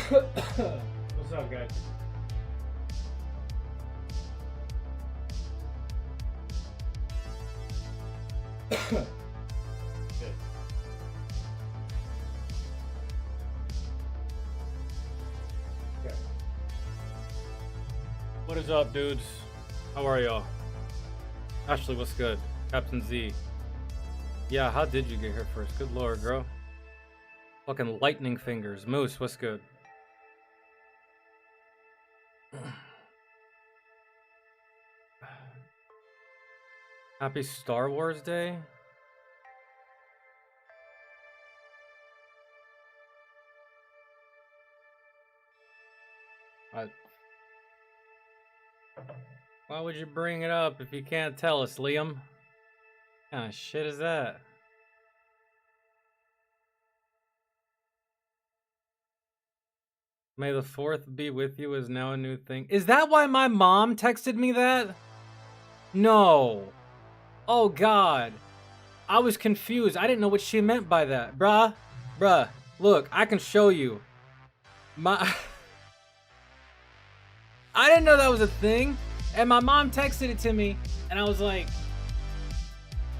What's up, guys? Good. Okay. What is up, dudes? How are y'all? Ashley, what's good? Captain Z. Yeah, how did you get here first? Good lord, girl. Fucking lightning fingers. Moose, what's good? Happy Star Wars Day? Why would you bring it up if you can't tell us, Liam? What kind of shit is that? May the 4th be with you is now a new thing. Is that why my mom texted me that? No. Oh, God. I was confused. I didn't know what she meant by that. Bruh. Look, I can show you. I didn't know that was a thing. And my mom texted it to me. And I was like,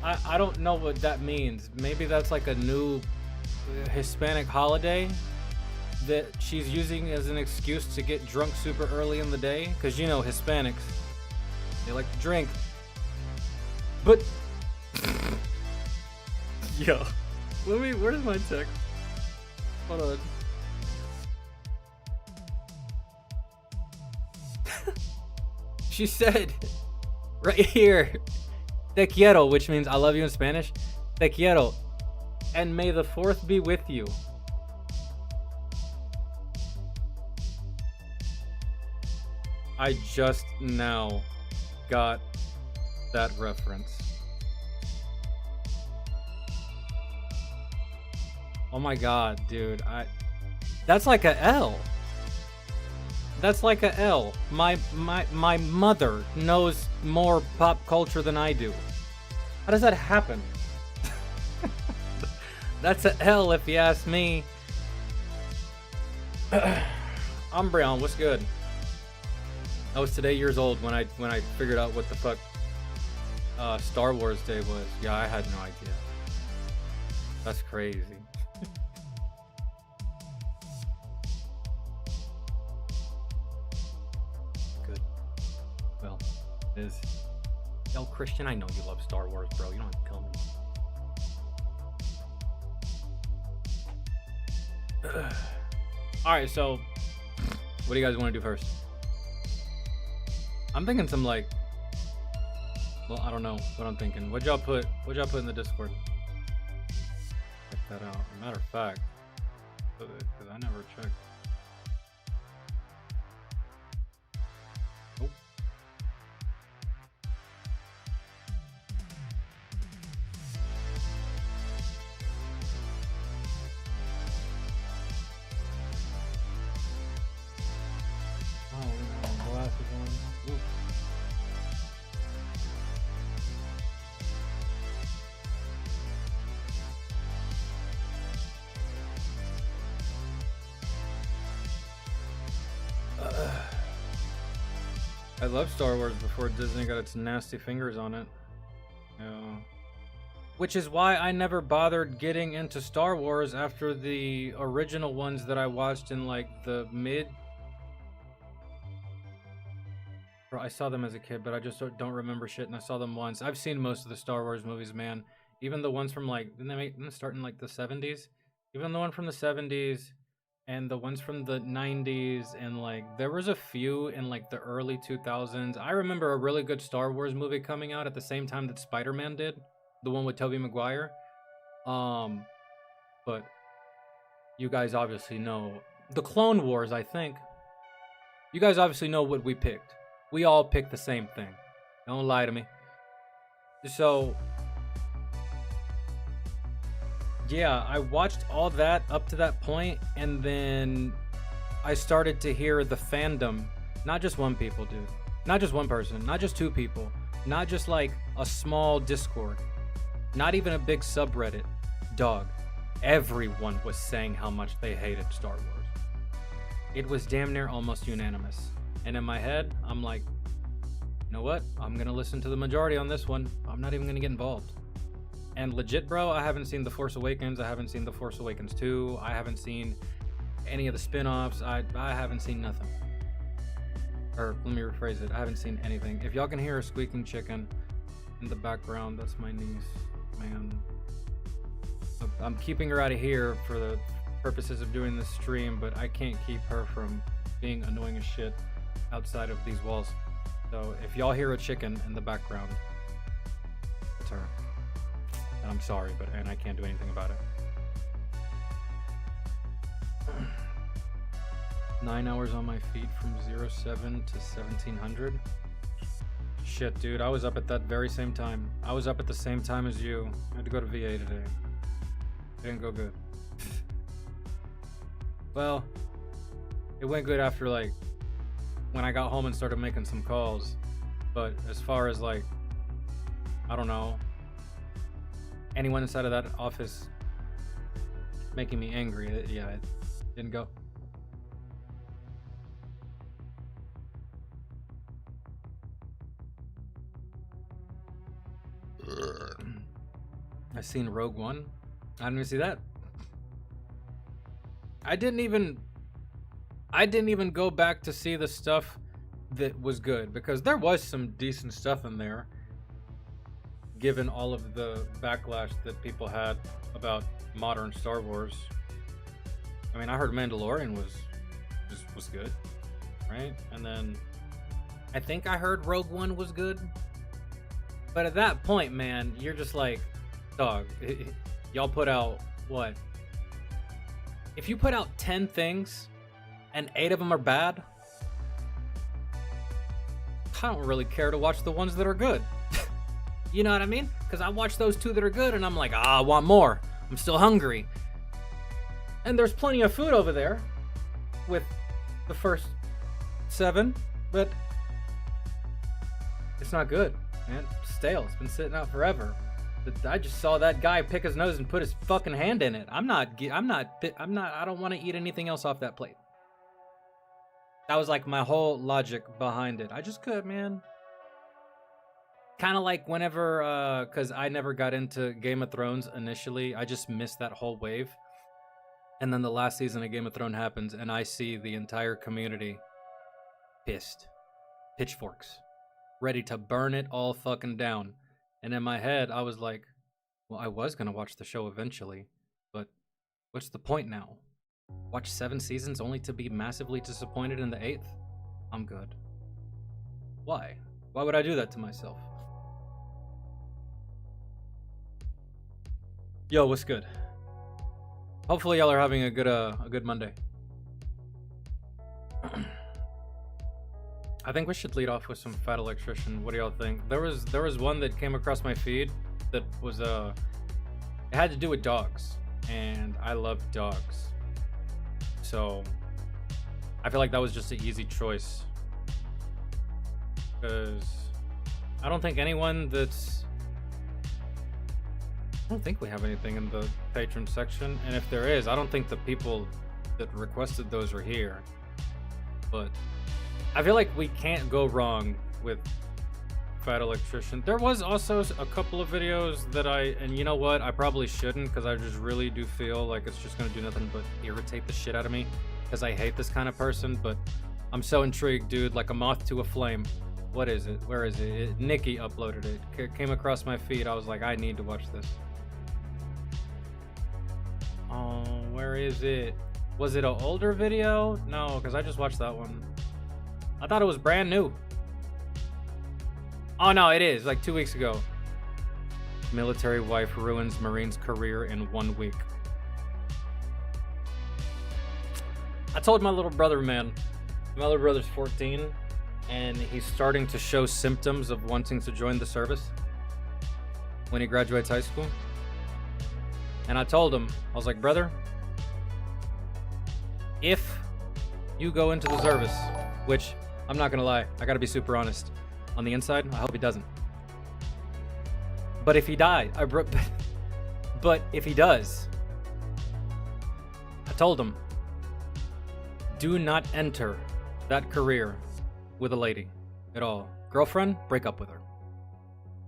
I don't know what that means. Maybe that's like a new Hispanic holiday that she's using as an excuse to get drunk super early in the day. Because, you know, Hispanics, they like to drink. But yo, where's my text? Hold on. She said right here, te quiero, which means I love you in Spanish. Te quiero. And may the 4th be with you. I just now got that reference. Oh my god, dude. That's like a L. That's like a L. My mother knows more pop culture than I do. How does that happen? That's a L if you ask me. Umbreon, what's good? I was today years old when I figured out what the fuck Star Wars Day was. Yeah, I had no idea. That's crazy. Good. Well, it is. Yo, Christian, I know you love Star Wars, bro. You don't have to tell me. Alright, so what do you guys want to do first? I'm thinking some like, well, I don't know what I'm thinking. What'd y'all put in the Discord? Check that out. Matter of fact, because I never checked. Oh. Oh, glasses on. Oops. I love Star Wars before Disney got its nasty fingers on it. Yeah. Which is why I never bothered getting into Star Wars after the original ones that I watched in like the mid. Bro, I saw them as a kid, but I just don't remember shit, and I saw them once. I've seen most of the Star Wars movies, man. Even the ones from like, didn't they start in like the 70s? Even the one from the 70s. And the ones from the 90s, and like there was a few in like the early 2000s. I remember a really good Star Wars movie coming out at the same time that Spider-Man did, the one with Tobey Maguire. But you guys obviously know the Clone Wars, I think. You guys obviously know what we picked. We all picked the same thing. Don't lie to me. So yeah, I watched all that up to that point, and then I started to hear the fandom. Not just one people, dude. Not just one person. Not just two people. Not just like a small Discord. Not even a big subreddit. Dog. Everyone was saying how much they hated Star Wars. it was damn near almost unanimous. And in my head, I'm like, you know what? I'm gonna listen to the majority on this one. I'm not even gonna get involved. And legit, bro, I haven't seen The Force Awakens. I haven't seen The Force Awakens 2. I haven't seen any of the spin-offs. I haven't seen nothing. Or let me rephrase it. I haven't seen anything. If y'all can hear a squeaking chicken in the background, that's my niece, man. I'm keeping her out of here for the purposes of doing this stream, but I can't keep her from being annoying as shit outside of these walls. So if y'all hear a chicken in the background, it's her. And I'm sorry, and I can't do anything about it. 9 hours on my feet from 07 to 1700. Shit, dude, I was up at that very same time. I was up at the same time as you. I had to go to VA today. It didn't go good. Well, it went good after, like, when I got home and started making some calls. But as far as, like, I don't know, anyone inside of that office making me angry, it didn't go. I seen Rogue One. I didn't even see that. I didn't even go back to see the stuff that was good, because there was some decent stuff in there, given all of the backlash that people had about modern Star Wars. I mean, I heard Mandalorian was good, right? And then I think I heard Rogue One was good. But at that point, man, you're just like, dog, y'all put out what? If you put out 10 things and 8 of them are bad, I don't really care to watch the ones that are good. You know what I mean? Because I watch those 2 that are good and I'm like, I want more. I'm still hungry. And there's plenty of food over there with the first 7, but it's not good, man. It's stale. It's been sitting out forever. I just saw that guy pick his nose and put his fucking hand in it. I don't want to eat anything else off that plate. That was like my whole logic behind it. I just could, man. Kind of like whenever, because I never got into Game of Thrones initially. I just missed that whole wave. And then the last season of Game of Thrones happens, and I see the entire community pissed. Pitchforks. Ready to burn it all fucking down. And in my head, I was like, well, I was going to watch the show eventually, but what's the point now? Watch 7 seasons only to be massively disappointed in the 8th? I'm good. Why? Why would I do that to myself? Yo, what's good? Hopefully y'all are having a good Monday. I think we should lead off with some Fat Electrician. What do y'all think? There was one that came across my feed that was it had to do with dogs, and I love dogs. So I feel like that was just an easy choice, because I don't think we have anything in the Patron section, and if there is, I don't think the people that requested those are here. But I feel like we can't go wrong with Fat Electrician. There was also a couple of videos that and you know what, I probably shouldn't, because I just really do feel like it's just gonna do nothing but irritate the shit out of me, because I hate this kind of person. But I'm so intrigued, dude, like a moth to a flame. What is it? Where is it? Nikki uploaded it. Came across my feed. I was like, I need to watch this. Oh, where is it? Was it an older video? No, because I just watched that one. I thought it was brand new. Oh no, it is, like 2 weeks ago. Military wife ruins Marine's career in 1 week. I told my little brother, man. My little brother's 14, and he's starting to show symptoms of wanting to join the service when he graduates high school. And I told him, I was like, brother, if you go into the service, which I'm not gonna lie, I gotta be super honest. On the inside, I hope he doesn't. But if he dies, but if he does, I told him, Do not enter that career with a lady at all. Girlfriend, break up with her.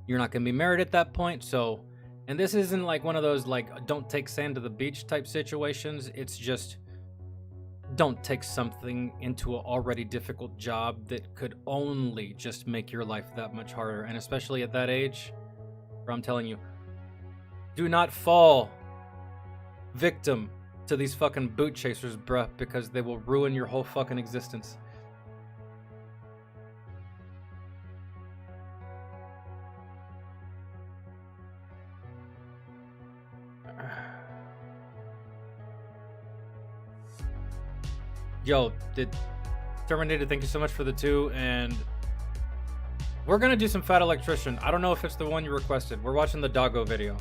You're not going to be married at that point, so... And this isn't like one of those, like, don't take sand to the beach type situations. It's just, don't take something into an already difficult job that could only just make your life that much harder. And especially at that age, where I'm telling you, do not fall victim to these fucking boot chasers, bruh, because they will ruin your whole fucking existence. Yo, Terminator, thank you so much for the 2, and we're gonna do some Fat Electrician. I don't know if it's the one you requested. We're watching the Doggo video.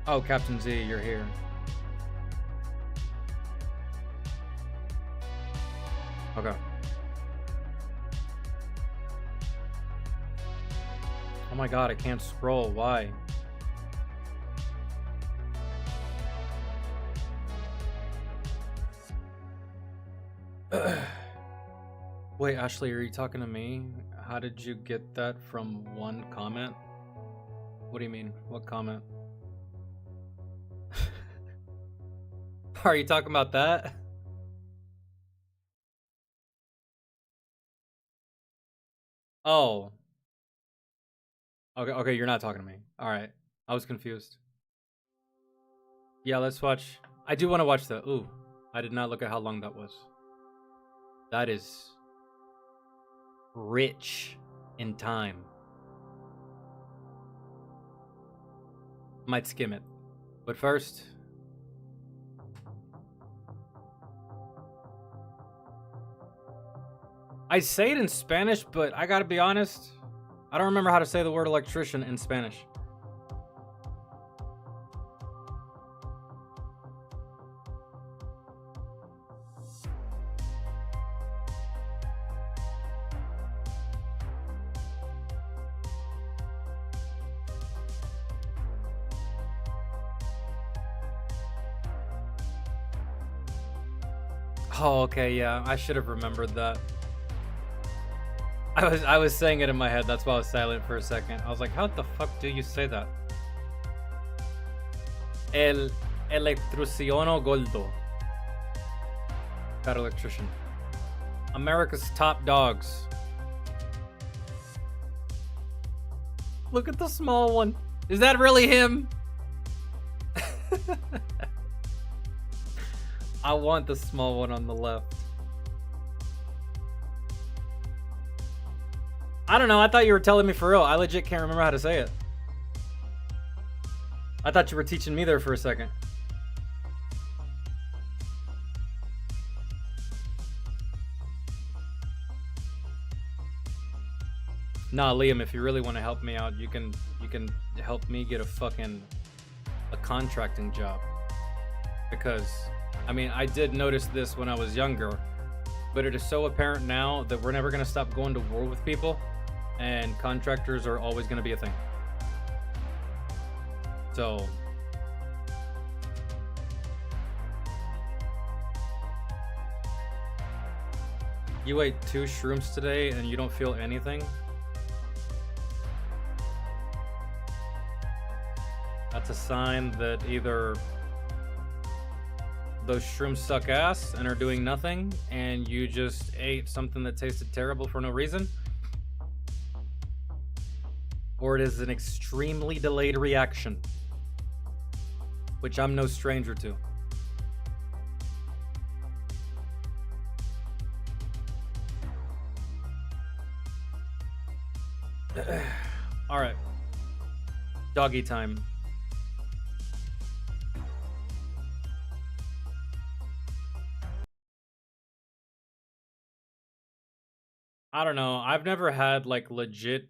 Oh, Captain Z, you're here. Okay. Oh my god, I can't scroll. Why? Wait, Ashley, are you talking to me? How did you get that from one comment? What do you mean? What comment? Are you talking about that? Oh. Okay, you're not talking to me. Alright. I was confused. Yeah, let's watch. I do want to watch that. Ooh. I did not look at how long that was. That is rich in time. Might skim it. But first, I say it in Spanish, but I gotta be honest, I don't remember how to say the word electrician in Spanish. Oh, okay, yeah, I should have remembered that. I was saying it in my head, that's why I was silent for a second. I was like, how the fuck do you say that? El electriciano goldo. That electrician. America's top dogs. Look at the small one. Is that really him? I want the small one on the left. I don't know, I thought you were telling me for real. I legit can't remember how to say it. I thought you were teaching me there for a second. Nah, Liam, if you really want to help me out, you can help me get a contracting job. Because, I mean, I did notice this when I was younger, but it is so apparent now that we're never going to stop going to war with people, and contractors are always going to be a thing. So, you ate 2 shrooms today and you don't feel anything? That's a sign that either those shrooms suck ass and are doing nothing, and you just ate something that tasted terrible for no reason, or it is an extremely delayed reaction, which I'm no stranger to. All right, doggy time. I don't know. I've never had like legit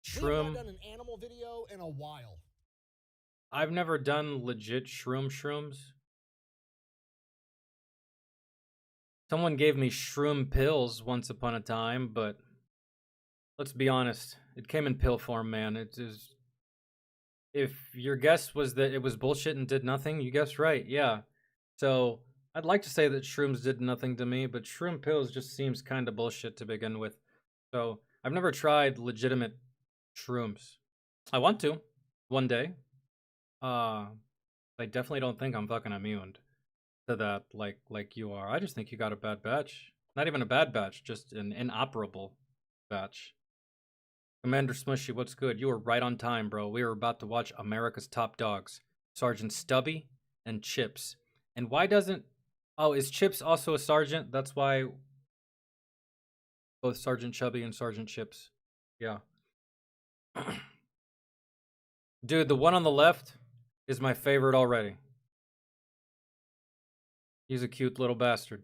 shroom. We haven't done an animal video in a while. I've never done legit shrooms. Someone gave me shroom pills once upon a time, but Let's be honest. It came in pill form, man. It is. If your guess was that it was bullshit and did nothing, you guessed right. Yeah. So I'd like to say that shrooms did nothing to me, but shroom pills just seems kind of bullshit to begin with. So I've never tried legitimate shrooms. I want to one day. Uh, I definitely don't think I'm fucking immune to that like you are. I just think you got a bad batch. Not even a bad batch, just an inoperable batch. Commander Smushy, what's good? You were right on time, bro. We were about to watch America's Top Dogs. Sergeant Stubby and Chips. And why doesn't... Oh, is Chips also a sergeant? That's why both Sergeant Chubby and Sergeant Chips. Yeah. Dude, the one on the left is my favorite already. He's a cute little bastard.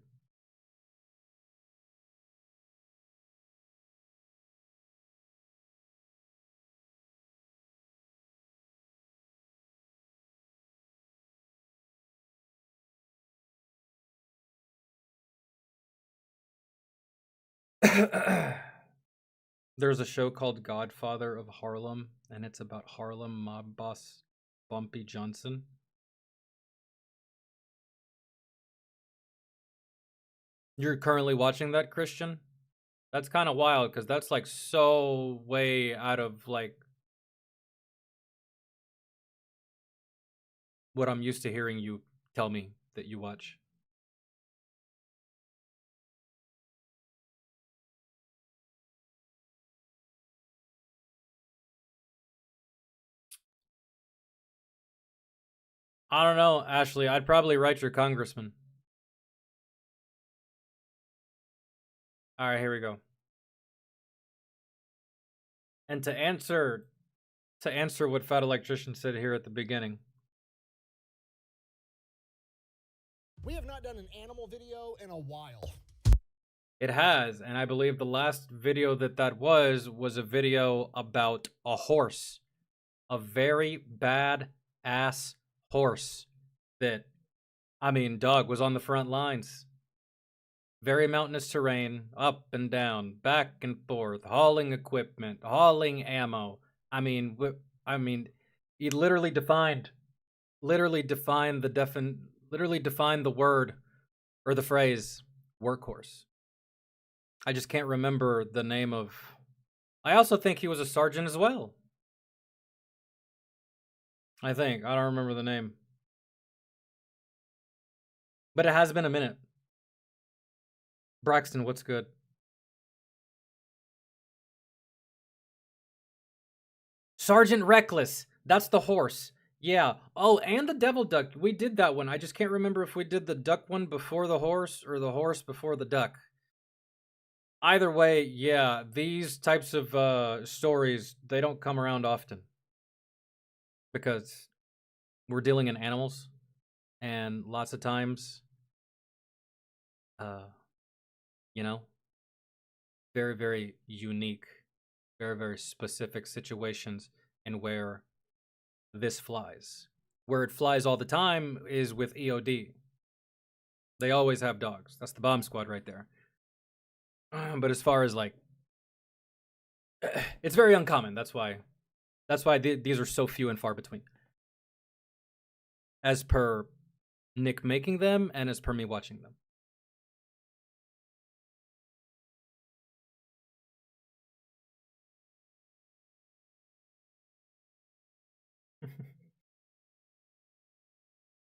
There's a show called Godfather of Harlem, and it's about Harlem mob boss Bumpy Johnson. You're currently watching that, Christian? That's kind of wild because that's like so way out of like what I'm used to hearing you tell me that you watch. I don't know, Ashley. I'd probably write your congressman. All right, here we go. And to answer what Fat Electrician said here at the beginning. We have not done an animal video in a while. It has, and I believe the last video that was a video about a horse. A very bad ass horse that, I mean, dog was on the front lines. Very mountainous terrain, up and down, back and forth, hauling equipment, hauling ammo. I mean, he literally defined the word or the phrase workhorse. I just can't remember the name of. I also think he was a sergeant as well. I don't remember the name. But it has been a minute. Braxton, what's good? Sergeant Reckless. That's the horse. Yeah. Oh, and the devil duck. We did that one. I just can't remember if we did the duck one before the horse or the horse before the duck. Either way, yeah, these types of stories, they don't come around often. Because we're dealing in animals. And lots of times, you know, very, very unique, very, very specific situations and where this flies. Where it flies all the time is with EOD. They always have dogs. That's the bomb squad right there. But as far as like, it's very uncommon. That's why these are so few and far between. As per Nick making them and as per me watching them.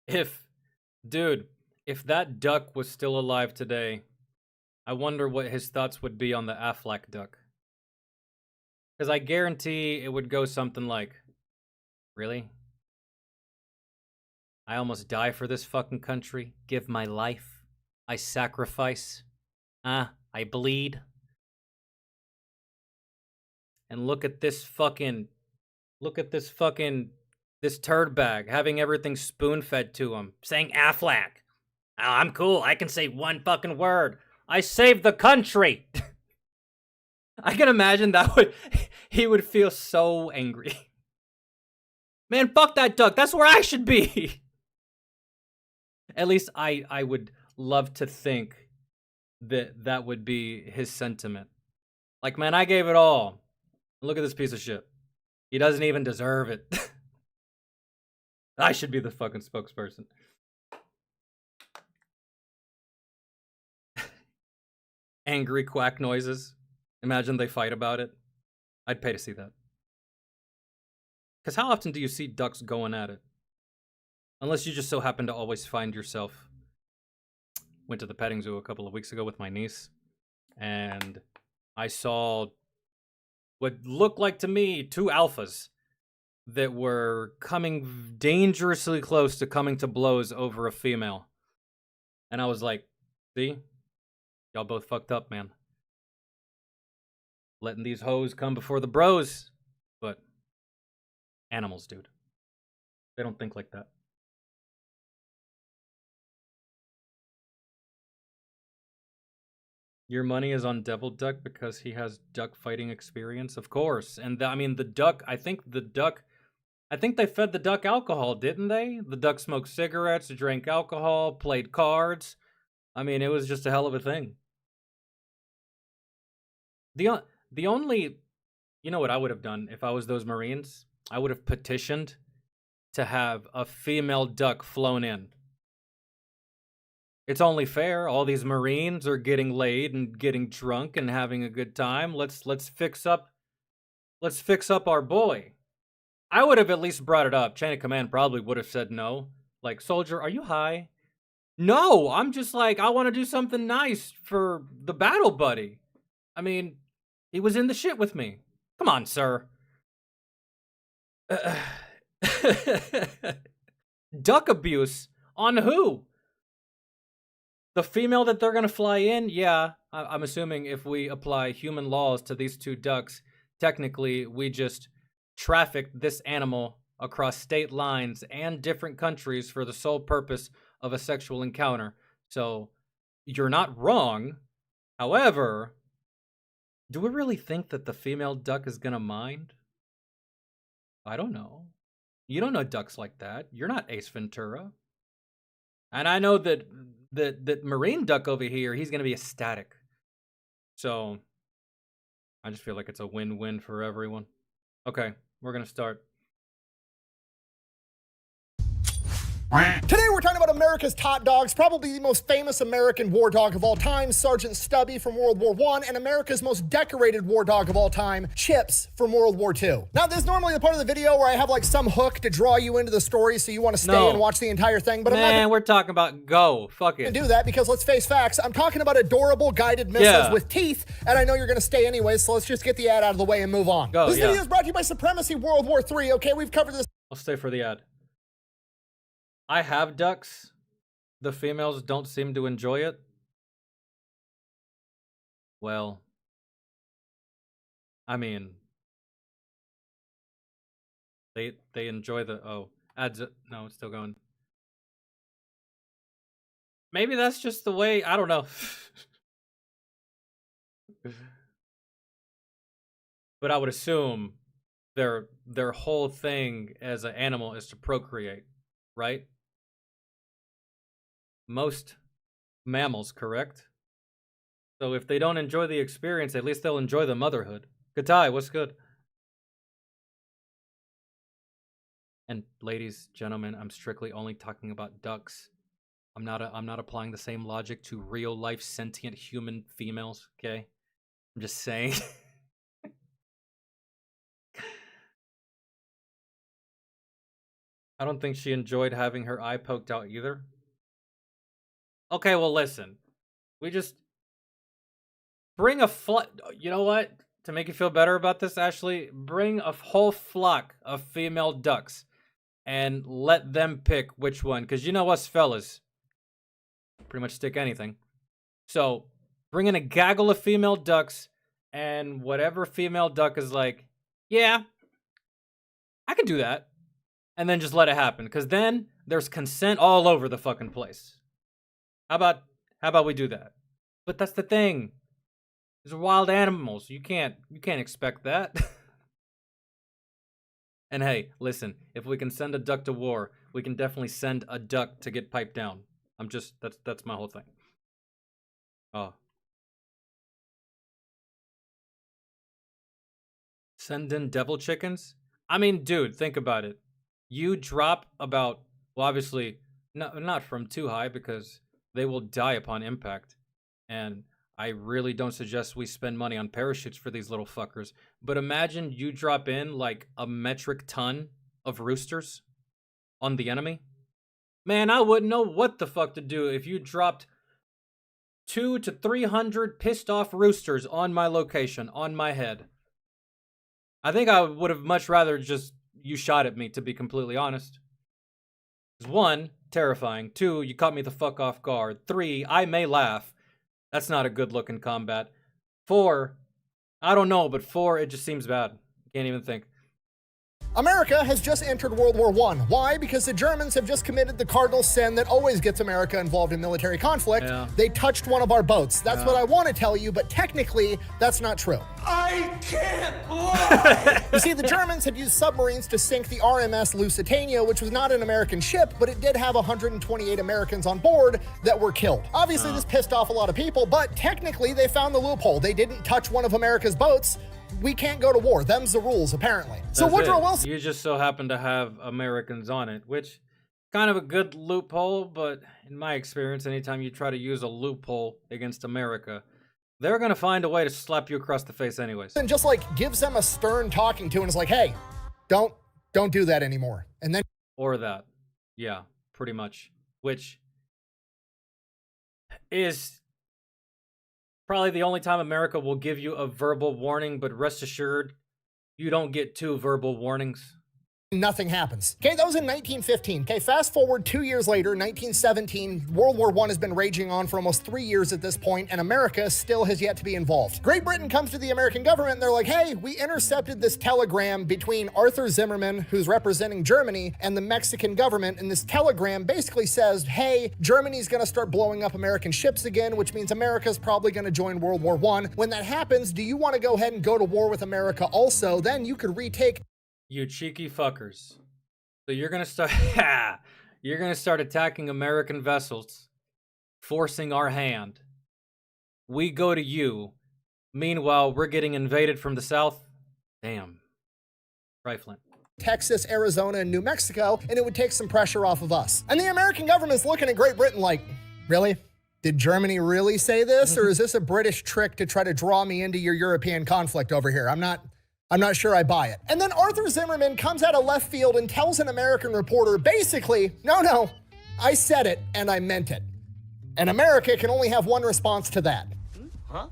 If that duck was still alive today, I wonder what his thoughts would be on the Aflac duck. Because I guarantee it would go something like, really? I almost die for this fucking country, give my life, I sacrifice, I bleed. And look at this turd bag having everything spoon fed to him, saying Aflac. Oh, I'm cool. I can say one fucking word. I saved the country. I can imagine he would feel so angry. Man, fuck that duck. That's where I should be. At least I would love to think that would be his sentiment. Like, man, I gave it all. Look at this piece of shit. He doesn't even deserve it. I should be the fucking spokesperson. Angry quack noises. Imagine they fight about it. I'd pay to see that. Because how often do you see ducks going at it? Unless you just so happen to always find yourself. Went to the petting zoo a couple of weeks ago with my niece, and I saw what looked like to me 2 alphas that were coming dangerously close to coming to blows over a female. And I was like, see? Y'all both fucked up, man. Letting these hoes come before the bros. But animals, dude. They don't think like that. Your money is on Devil Duck because he has duck fighting experience? Of course. And I mean, the duck, I think they fed the duck alcohol, didn't they? The duck smoked cigarettes, drank alcohol, played cards. I mean, it was just a hell of a thing. The only, you know what I would have done if I was those Marines? I would have petitioned to have a female duck flown in. It's only fair. All these Marines are getting laid and getting drunk and having a good time. Let's fix up our boy. I would have at least brought it up. Chain of command probably would have said no. Like, soldier, are you high? No, I'm just like, I want to do something nice for the battle buddy. I mean, he was in the shit with me. Come on, sir. Duck abuse on who? The female that they're going to fly in? Yeah, I'm assuming if we apply human laws to these 2 ducks, technically we just trafficked this animal across state lines and different countries for the sole purpose of a sexual encounter. So you're not wrong. However, do we really think that the female duck is going to mind? I don't know. You don't know ducks like that. You're not Ace Ventura. And I know that Marine duck over here, he's going to be ecstatic. So I just feel like it's a win-win for everyone. Okay, we're going to start. Today we're talking about America's top dogs, probably the most famous American war dog of all time, Sergeant Stubby from World War I, and America's most decorated war dog of all time, Chips from World War II. Now, this is normally the part of the video where I have like some hook to draw you into the story so you want to stay and watch the entire thing, but Man, we're talking about go. Fuck it. I'm not gonna do that because let's face facts. I'm talking about adorable guided missiles with teeth, and I know you're gonna stay anyway, so let's just get the ad out of the way and move on. This video is brought to you by Supremacy World War III, okay? We've covered this. I'll stay for the ad. I have ducks. The females don't seem to enjoy it. Well, I mean, they enjoy the ads. No, it's still going. Maybe that's just the way. I don't know. But I would assume their whole thing as an animal is to procreate, right? Most mammals, correct? So if they don't enjoy the experience, at least they'll enjoy the motherhood. Katai, what's good? And ladies, gentlemen, I'm strictly only talking about ducks. I'm not applying the same logic to real life sentient human females, okay? I'm just saying. I don't think she enjoyed having her eye poked out either. Okay, well, listen. We just bring a flock. You know what? To make you feel better about this, Ashley, bring a whole flock of female ducks and let them pick which one. Because you know us fellas pretty much stick anything. So bring in a gaggle of female ducks, and whatever female duck is like, yeah, I can do that. And then just let it happen. Because then there's consent all over the fucking place. How about we do that? But that's the thing. These are wild animals. You can't expect that. And hey, listen, if we can send a duck to war, we can definitely send a duck to get piped down. That's my whole thing. Oh. Send in devil chickens? I mean, dude, think about it. You drop about, well, obviously, not from too high because they will die upon impact. And I really don't suggest we spend money on parachutes for these little fuckers. But imagine you drop in like a metric ton of roosters on the enemy. Man, I wouldn't know what the fuck to do if you dropped 200 to 300 pissed off roosters on my location, on my head. I think I would have much rather just you shot at me, to be completely honest. 'Cause 1, terrifying. 2, you caught me the fuck off guard. 3, I may laugh. That's not a good look in combat. 4, I don't know, but 4, it just seems bad. Can't even think. America has just entered World War I. Why? Because the Germans have just committed the cardinal sin that always gets America involved in military conflict. Yeah. They touched one of our boats. That's what I want to tell you, but technically, that's not true. I can't lie! You see, the Germans had used submarines to sink the RMS Lusitania, which was not an American ship, but it did have 128 Americans on board that were killed. Obviously, this pissed off a lot of people, but technically, they found the loophole. They didn't touch one of America's boats. We can't go to war. Them's the rules, apparently. So That's Woodrow it. Wilson... You just so happen to have Americans on it, which kind of a good loophole, but in my experience, anytime you try to use a loophole against America, they're going to find a way to slap you across the face anyways. And just like gives them a stern talking to and is like, hey, don't do that anymore. And then Or that. Yeah, pretty much. Which is probably the only time America will give you a verbal warning, but rest assured, you don't get 2 verbal warnings. nothing happens. Okay, that was in 1915. Okay, fast forward 2 years later, 1917, World War I has been raging on for almost 3 years at this point, and America still has yet to be involved. Great Britain comes to the American government and they're like, hey, we intercepted this telegram between Arthur Zimmerman, who's representing Germany, and the Mexican government, and this telegram basically says, hey, Germany's gonna start blowing up American ships again, which means America's probably gonna join World War I. When that happens, do you wanna go ahead and go to war with America also? Then you could retake You cheeky fuckers. So you're gonna start you're gonna start attacking American vessels, forcing our hand. We go to you. Meanwhile, we're getting invaded from the south. Damn. Trifling. Texas, Arizona, and New Mexico, and it would take some pressure off of us. And the American government's looking at Great Britain like, really? Did Germany really say this? Or is this a British trick to try to draw me into your European conflict over here? I'm not sure I buy it. And then Arthur Zimmerman comes out of left field and tells an American reporter, basically, no, I said it and I meant it. And America can only have one response to that. Huh?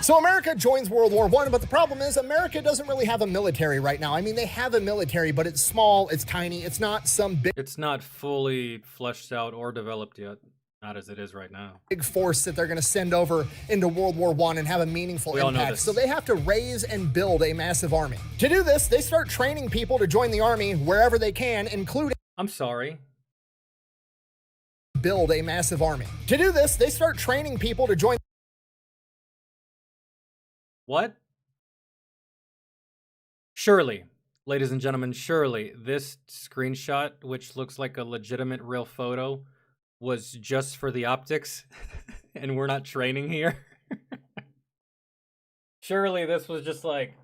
So America joins World War I, but the problem is America doesn't really have a military right now. I mean, they have a military, but it's small, it's tiny, it's not some It's not fully fleshed out or developed yet. Not as it is right now. big force that they're going to send over into World War I and have a meaningful We all know impact. this. So they have to raise and build a massive army. To do this, they start training people to join the army wherever they can, including I'm sorry. build a massive army. To do this, they start training people to join What? Surely, ladies and gentlemen, surely this screenshot, which looks like a legitimate real photo, was just for the optics and we're not training here. Surely this was just like,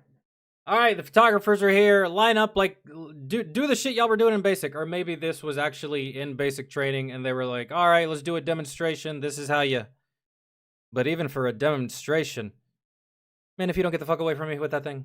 all right, the photographers are here, line up, like, do the shit y'all were doing in basic. Or maybe this was actually in basic training and they were like, all right, let's do a demonstration. This is how you. But even for a demonstration, man, if you don't get the fuck away from me with that thing,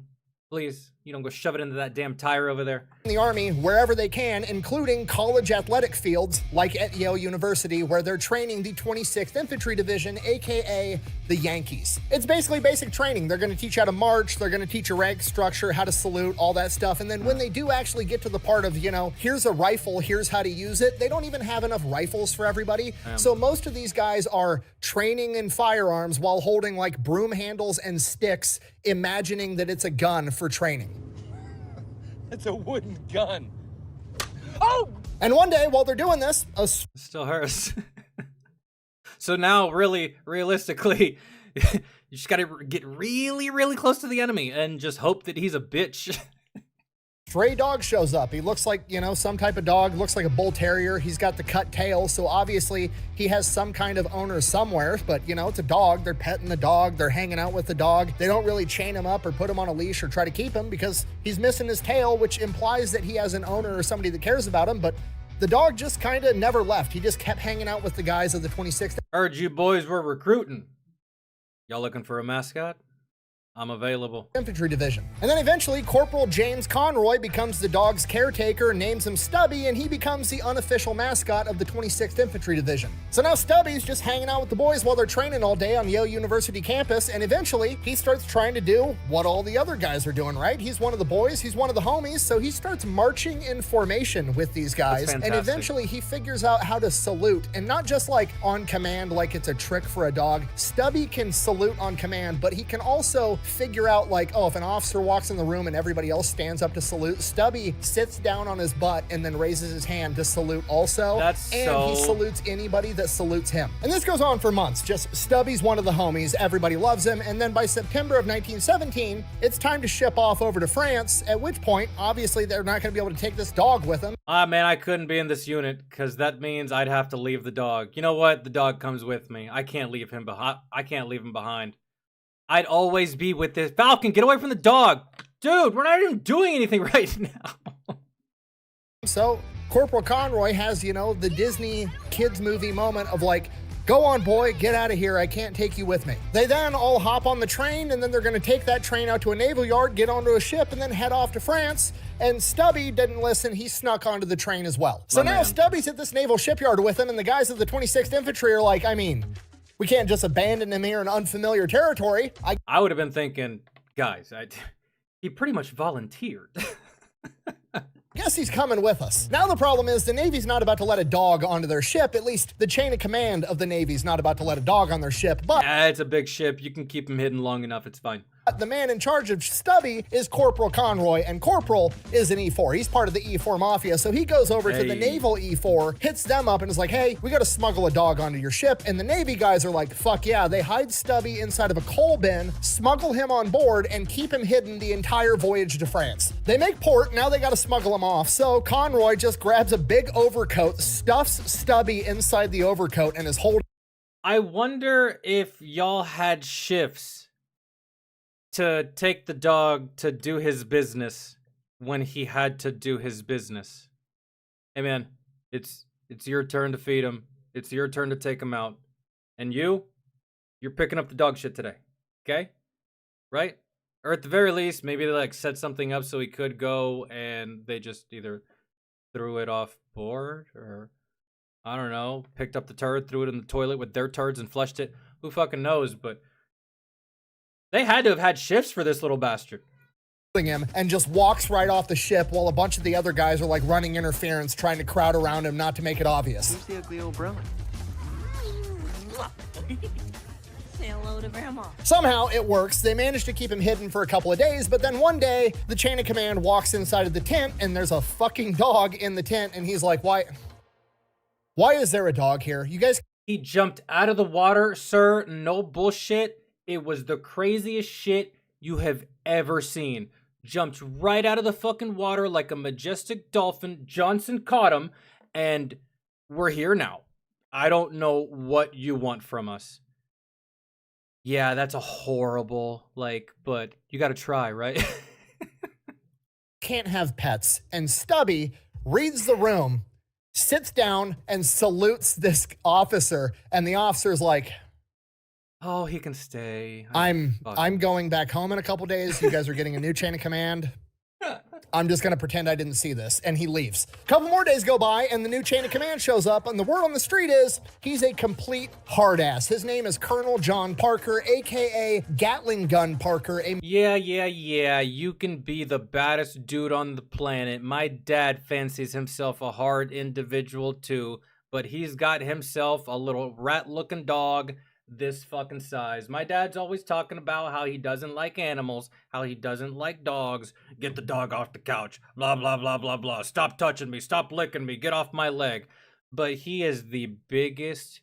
please, you don't go shove it into that damn tire over there. the army wherever they can, including college athletic fields like at Yale University, where they're training the 26th Infantry Division, aka the Yankees. It's basically basic training. They're going to teach how to march, they're going to teach a rank structure, how to salute, all that stuff. And then when they do actually get to the part of, here's a rifle, here's how to use it, they don't even have enough rifles for everybody. So most of these guys are training in firearms while holding like broom handles and sticks, imagining that it's a gun for training. It's a wooden gun. Oh! And one day, while they're doing this, It still hurts. So now, really, realistically, you just gotta get really, really close to the enemy and just hope that he's a bitch. stray dog shows up. He looks like, some type of dog, looks like a bull terrier. He's got the cut tail, so obviously he has some kind of owner somewhere, but it's a dog. They're petting the dog. They're hanging out with the dog. They don't really chain him up or put him on a leash or try to keep him because he's missing his tail, which implies that he has an owner or somebody that cares about him, but the dog just kind of never left. He just kept hanging out with the guys of the 26th. Heard you boys were recruiting. Y'all looking for a mascot? I'm available. Infantry Division. And then eventually Corporal James Conroy becomes the dog's caretaker, names him Stubby, and he becomes the unofficial mascot of the 26th Infantry Division. So now Stubby's just hanging out with the boys while they're training all day on Yale University campus, and eventually he starts trying to do what all the other guys are doing, right? He's one of the boys, he's one of the homies, so he starts marching in formation with these guys, and eventually he figures out how to salute, and not just like on command like it's a trick for a dog. Stubby can salute on command, but he can also figure out like, if an officer walks in the room and everybody else stands up to salute, Stubby sits down on his butt and then raises his hand to salute also. He salutes anybody that salutes him. And this goes on for months. Just Stubby's one of the homies. Everybody loves him. And then by September of 1917, it's time to ship off over to France, at which point, obviously, they're not going to be able to take this dog with them. Man, I couldn't be in this unit because that means I'd have to leave the dog. You know what? The dog comes with me. I can't leave him behind. I'd always be with this. Falcon, get away from the dog. Dude, we're not even doing anything right now. So Corporal Conroy has, the Disney kids movie moment of like, go on, boy, get out of here. I can't take you with me. They then all hop on the train, and then they're going to take that train out to a naval yard, get onto a ship, and then head off to France. And Stubby didn't listen. He snuck onto the train as well. So now Stubby's at this naval shipyard with him, and the guys of the 26th Infantry are like, we can't just abandon him here in unfamiliar territory. I would have been thinking, guys, he pretty much volunteered. Guess he's coming with us. Now the problem is the Navy's not about to let a dog onto their ship. At least the chain of command of the Navy's not about to let a dog on their ship, but it's a big ship. You can keep him hidden long enough. It's fine. The man in charge of Stubby is Corporal Conroy, and Corporal is an E4. He's part of the E4 Mafia, so he goes over to the Naval E4, hits them up, and is like, hey, we gotta smuggle a dog onto your ship. And the Navy guys are like, fuck yeah. They hide Stubby inside of a coal bin, smuggle him on board, and keep him hidden the entire voyage to France. They make port, now they gotta smuggle him off. So Conroy just grabs a big overcoat, stuffs Stubby inside the overcoat, and is holding. I wonder if y'all had shifts to take the dog to do his business when he had to do his business. Hey man, it's your turn to feed him. It's your turn to take him out. And you're picking up the dog shit today. Okay? Right? Or at the very least, maybe they like set something up so he could go and they just either threw it off board or I don't know, picked up the turd, threw it in the toilet with their turds and flushed it. Who fucking knows, but they had to have had shifts for this little bastard. Him and just walks right off the ship while a bunch of the other guys are like running interference, trying to crowd around him not to make it obvious. Who's the ugly old brother? Say hello to Grandma. Somehow it works. They manage to keep him hidden for a couple of days, but then one day the chain of command walks inside of the tent and there's a fucking dog in the tent, and he's like, why is there a dog here? You guys. He jumped out of the water, sir. No bullshit. It was the craziest shit you have ever seen. Jumped right out of the fucking water like a majestic dolphin. Johnson caught him, and we're here now. I don't know what you want from us. Yeah, that's a horrible, but you gotta try, right? Can't have pets. And Stubby reads the room, sits down, and salutes this officer, and the officer's like, oh, he can stay. I'm going back home in a couple days. You guys are getting a new chain of command. I'm just going to pretend I didn't see this. And he leaves. A couple more days go by, and the new chain of command shows up, and the word on the street is he's a complete hard ass. His name is Colonel John Parker, a.k.a. Gatling Gun Parker. Yeah. You can be the baddest dude on the planet. My dad fancies himself a hard individual, too, but he's got himself a little rat-looking dog this fucking size. My dad's always talking about how he doesn't like animals, how he doesn't like dogs. Get the dog off the couch. Blah, blah, blah, blah, blah. Stop touching me. Stop licking me. Get off my leg. But he is the biggest,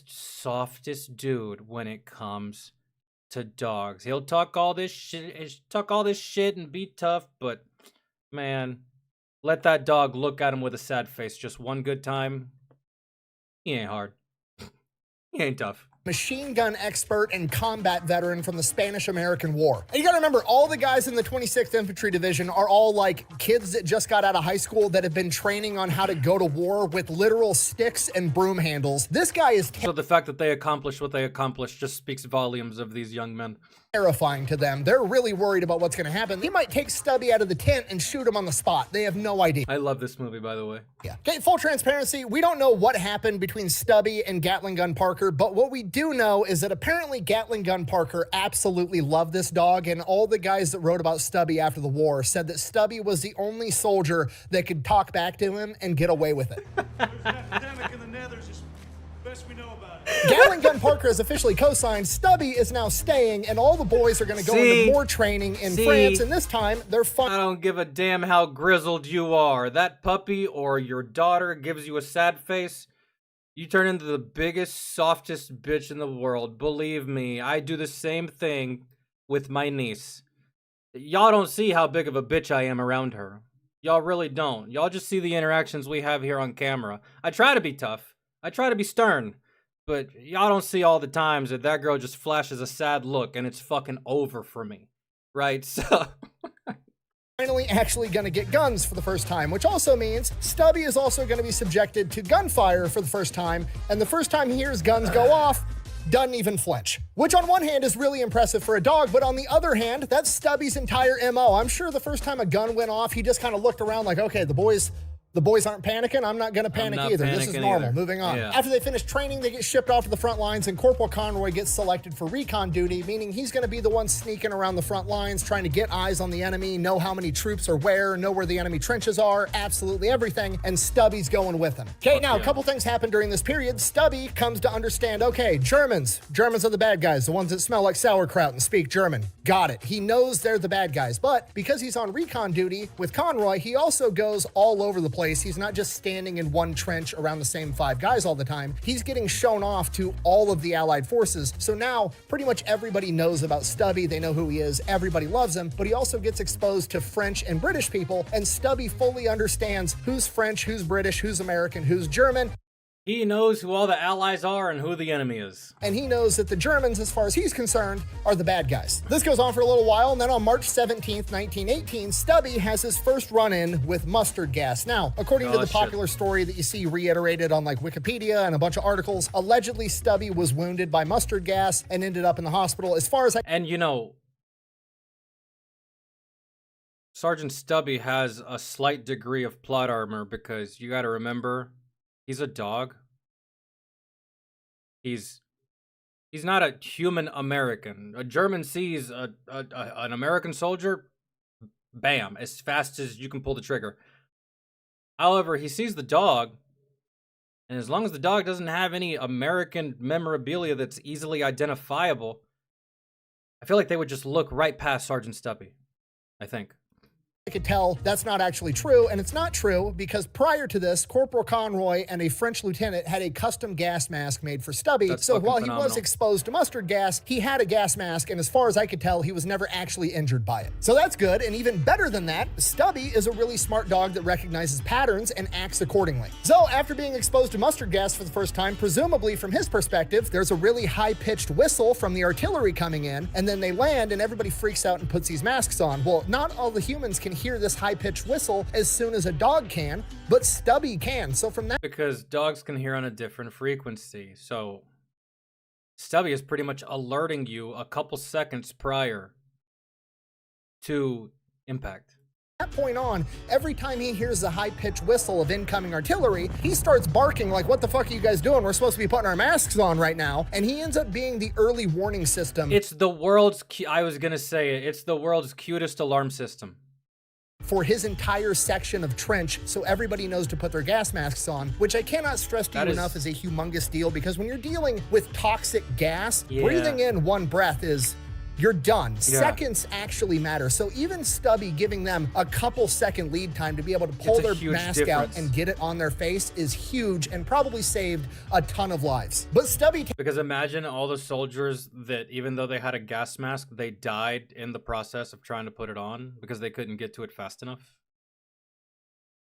softest dude when it comes to dogs. He'll talk all this shit and be tough, but man, let that dog look at him with a sad face just one good time. He ain't hard. He ain't tough. Machine gun expert and combat veteran from the Spanish-American War. And you gotta remember, all the guys in the 26th Infantry Division are all like kids that just got out of high school that have been training on how to go to war with literal sticks and broom handles. This guy is So the fact that they accomplished what they accomplished just speaks volumes of these young men. terrifying to them. They're really worried about what's gonna happen. They might take Stubby out of the tent and shoot him on the spot. They have no idea. I love this movie, by the way. Yeah. Okay, full transparency, we don't know what happened between Stubby and Gatling Gun Parker, but what we do know is that apparently Gatling Gun Parker absolutely loved this dog, and all the guys that wrote about Stubby after the war said that Stubby was the only soldier that could talk back to him and get away with it. Epidemic in the Nethers is best we know about it. Gatling Gun Parker has officially co-signed. Stubby is now staying, and all the boys are going to go into more training in France, and this time they're fun. I don't give a damn how grizzled you are. That puppy or your daughter gives you a sad face, you turn into the biggest, softest bitch in the world. Believe me, I do the same thing with my niece. Y'all don't see how big of a bitch I am around her. Y'all really don't. Y'all just see the interactions we have here on camera. I try to be tough. I try to be stern. But y'all don't see all the times that that girl just flashes a sad look and it's fucking over for me. Right? So... finally actually going to get guns for the first time, which also means Stubby is also going to be subjected to gunfire for the first time, and the first time he hears guns go off, doesn't even flinch. Which on one hand is really impressive for a dog, but on the other hand, that's Stubby's entire MO. I'm sure the first time a gun went off, he just kind of looked around like, okay, the boys aren't panicking. I'm not going to panic either. This is normal. Moving on. Yeah. After they finish training, they get shipped off to the front lines, and Corporal Conroy gets selected for recon duty, meaning he's going to be the one sneaking around the front lines, trying to get eyes on the enemy, know how many troops are where, know where the enemy trenches are, absolutely everything, and Stubby's going with him. Okay, now, a couple things happen during this period. Stubby comes to understand, okay, Germans are the bad guys, the ones that smell like sauerkraut and speak German. Got it. He knows they're the bad guys, but because he's on recon duty with Conroy, he also goes all over the place. He's not just standing in one trench around the same 5 guys all the time. He's getting shown off to all of the Allied forces. So now pretty much everybody knows about Stubby. They know who he is. Everybody loves him, but he also gets exposed to French and British people, and Stubby fully understands who's French, who's British, who's American, who's German. He knows who all the allies are and who the enemy is. And he knows that the Germans, as far as he's concerned, are the bad guys. This goes on for a little while, and then on March 17th, 1918, Stubby has his first run-in with mustard gas. Now, according to the popular story that you see reiterated on like Wikipedia and a bunch of articles, allegedly Stubby was wounded by mustard gas and ended up in the hospital. As far as And you know, Sergeant Stubby has a slight degree of plot armor because you gotta remember, he's a dog. He's not a human American. A German sees an American soldier, bam, as fast as you can pull the trigger. However, he sees the dog, and as long as the dog doesn't have any American memorabilia that's easily identifiable, I feel like they would just look right past Sergeant Stubby, I think. I could tell that's not actually true, and it's not true because prior to this, Corporal Conroy and a French lieutenant had a custom gas mask made for Stubby. So while he was exposed to mustard gas, he had a gas mask, and as far as I could tell, he was never actually injured by it. So that's good, and even better than that, Stubby is a really smart dog that recognizes patterns and acts accordingly. So after being exposed to mustard gas for the first time, presumably from his perspective, there's a really high-pitched whistle from the artillery coming in, and then they land, and everybody freaks out and puts these masks on. Well, not all the humans can hear this high-pitched whistle as soon as a dog can, but Stubby can. So from that, because dogs can hear on a different frequency, so Stubby is pretty much alerting you a couple seconds prior to impact. From that point on, every time he hears the high-pitched whistle of incoming artillery, he starts barking like, what the fuck are you guys doing? We're supposed to be putting our masks on right now. And he ends up being the early warning system. It's the world's, I was gonna say it, it's the world's cutest alarm system for his entire section of trench, so everybody knows to put their gas masks on, which I cannot stress to you enough is a humongous deal, because when you're dealing with toxic gas, breathing in one breath is you're done. Yeah. Seconds actually matter. So even Stubby giving them a couple second lead time to be able to pull It's a their huge mask difference. out and get it on their face is huge and probably saved a ton of lives. But Stubby Because imagine all the soldiers that, even though they had a gas mask, they died in the process of trying to put it on because they couldn't get to it fast enough.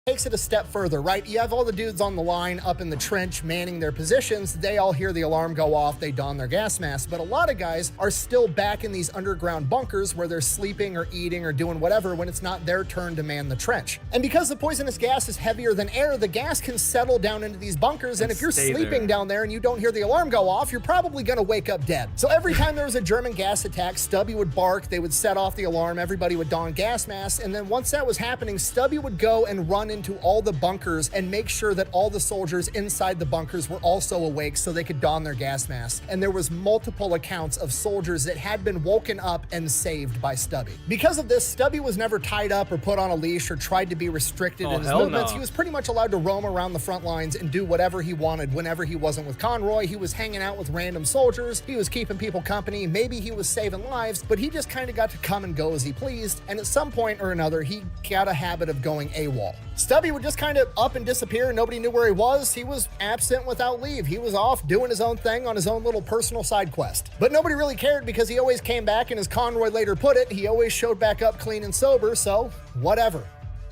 takes it a step further, right? You have all the dudes on the line up in the trench manning their positions. They all hear the alarm go off. They don their gas masks. But a lot of guys are still back in these underground bunkers where they're sleeping or eating or doing whatever when it's not their turn to man the trench. And because the poisonous gas is heavier than air, the gas can settle down into these bunkers. And if you're stay sleeping there. down there and you don't hear the alarm go off, you're probably going to wake up dead. So every time there was a German gas attack, Stubby would bark. They would set off the alarm. Everybody would don gas masks. And then once that was happening, Stubby would go and run into all the bunkers and make sure that all the soldiers inside the bunkers were also awake so they could don their gas masks. And there was multiple accounts of soldiers that had been woken up and saved by Stubby. Because of this, Stubby was never tied up or put on a leash or tried to be restricted in his hell movements. no. He was pretty much allowed to roam around the front lines and do whatever he wanted whenever he wasn't with Conroy. He was hanging out with random soldiers. He was keeping people company. Maybe he was saving lives, but he just kind of got to come and go as he pleased. And at some point or another, he got a habit of going AWOL. Stubby would just kind of up and disappear. Nobody knew where he was. He was absent without leave. He was off doing his own thing on his own little personal side quest. But nobody really cared because he always came back, and as Conroy later put it, he always showed back up clean and sober, so whatever.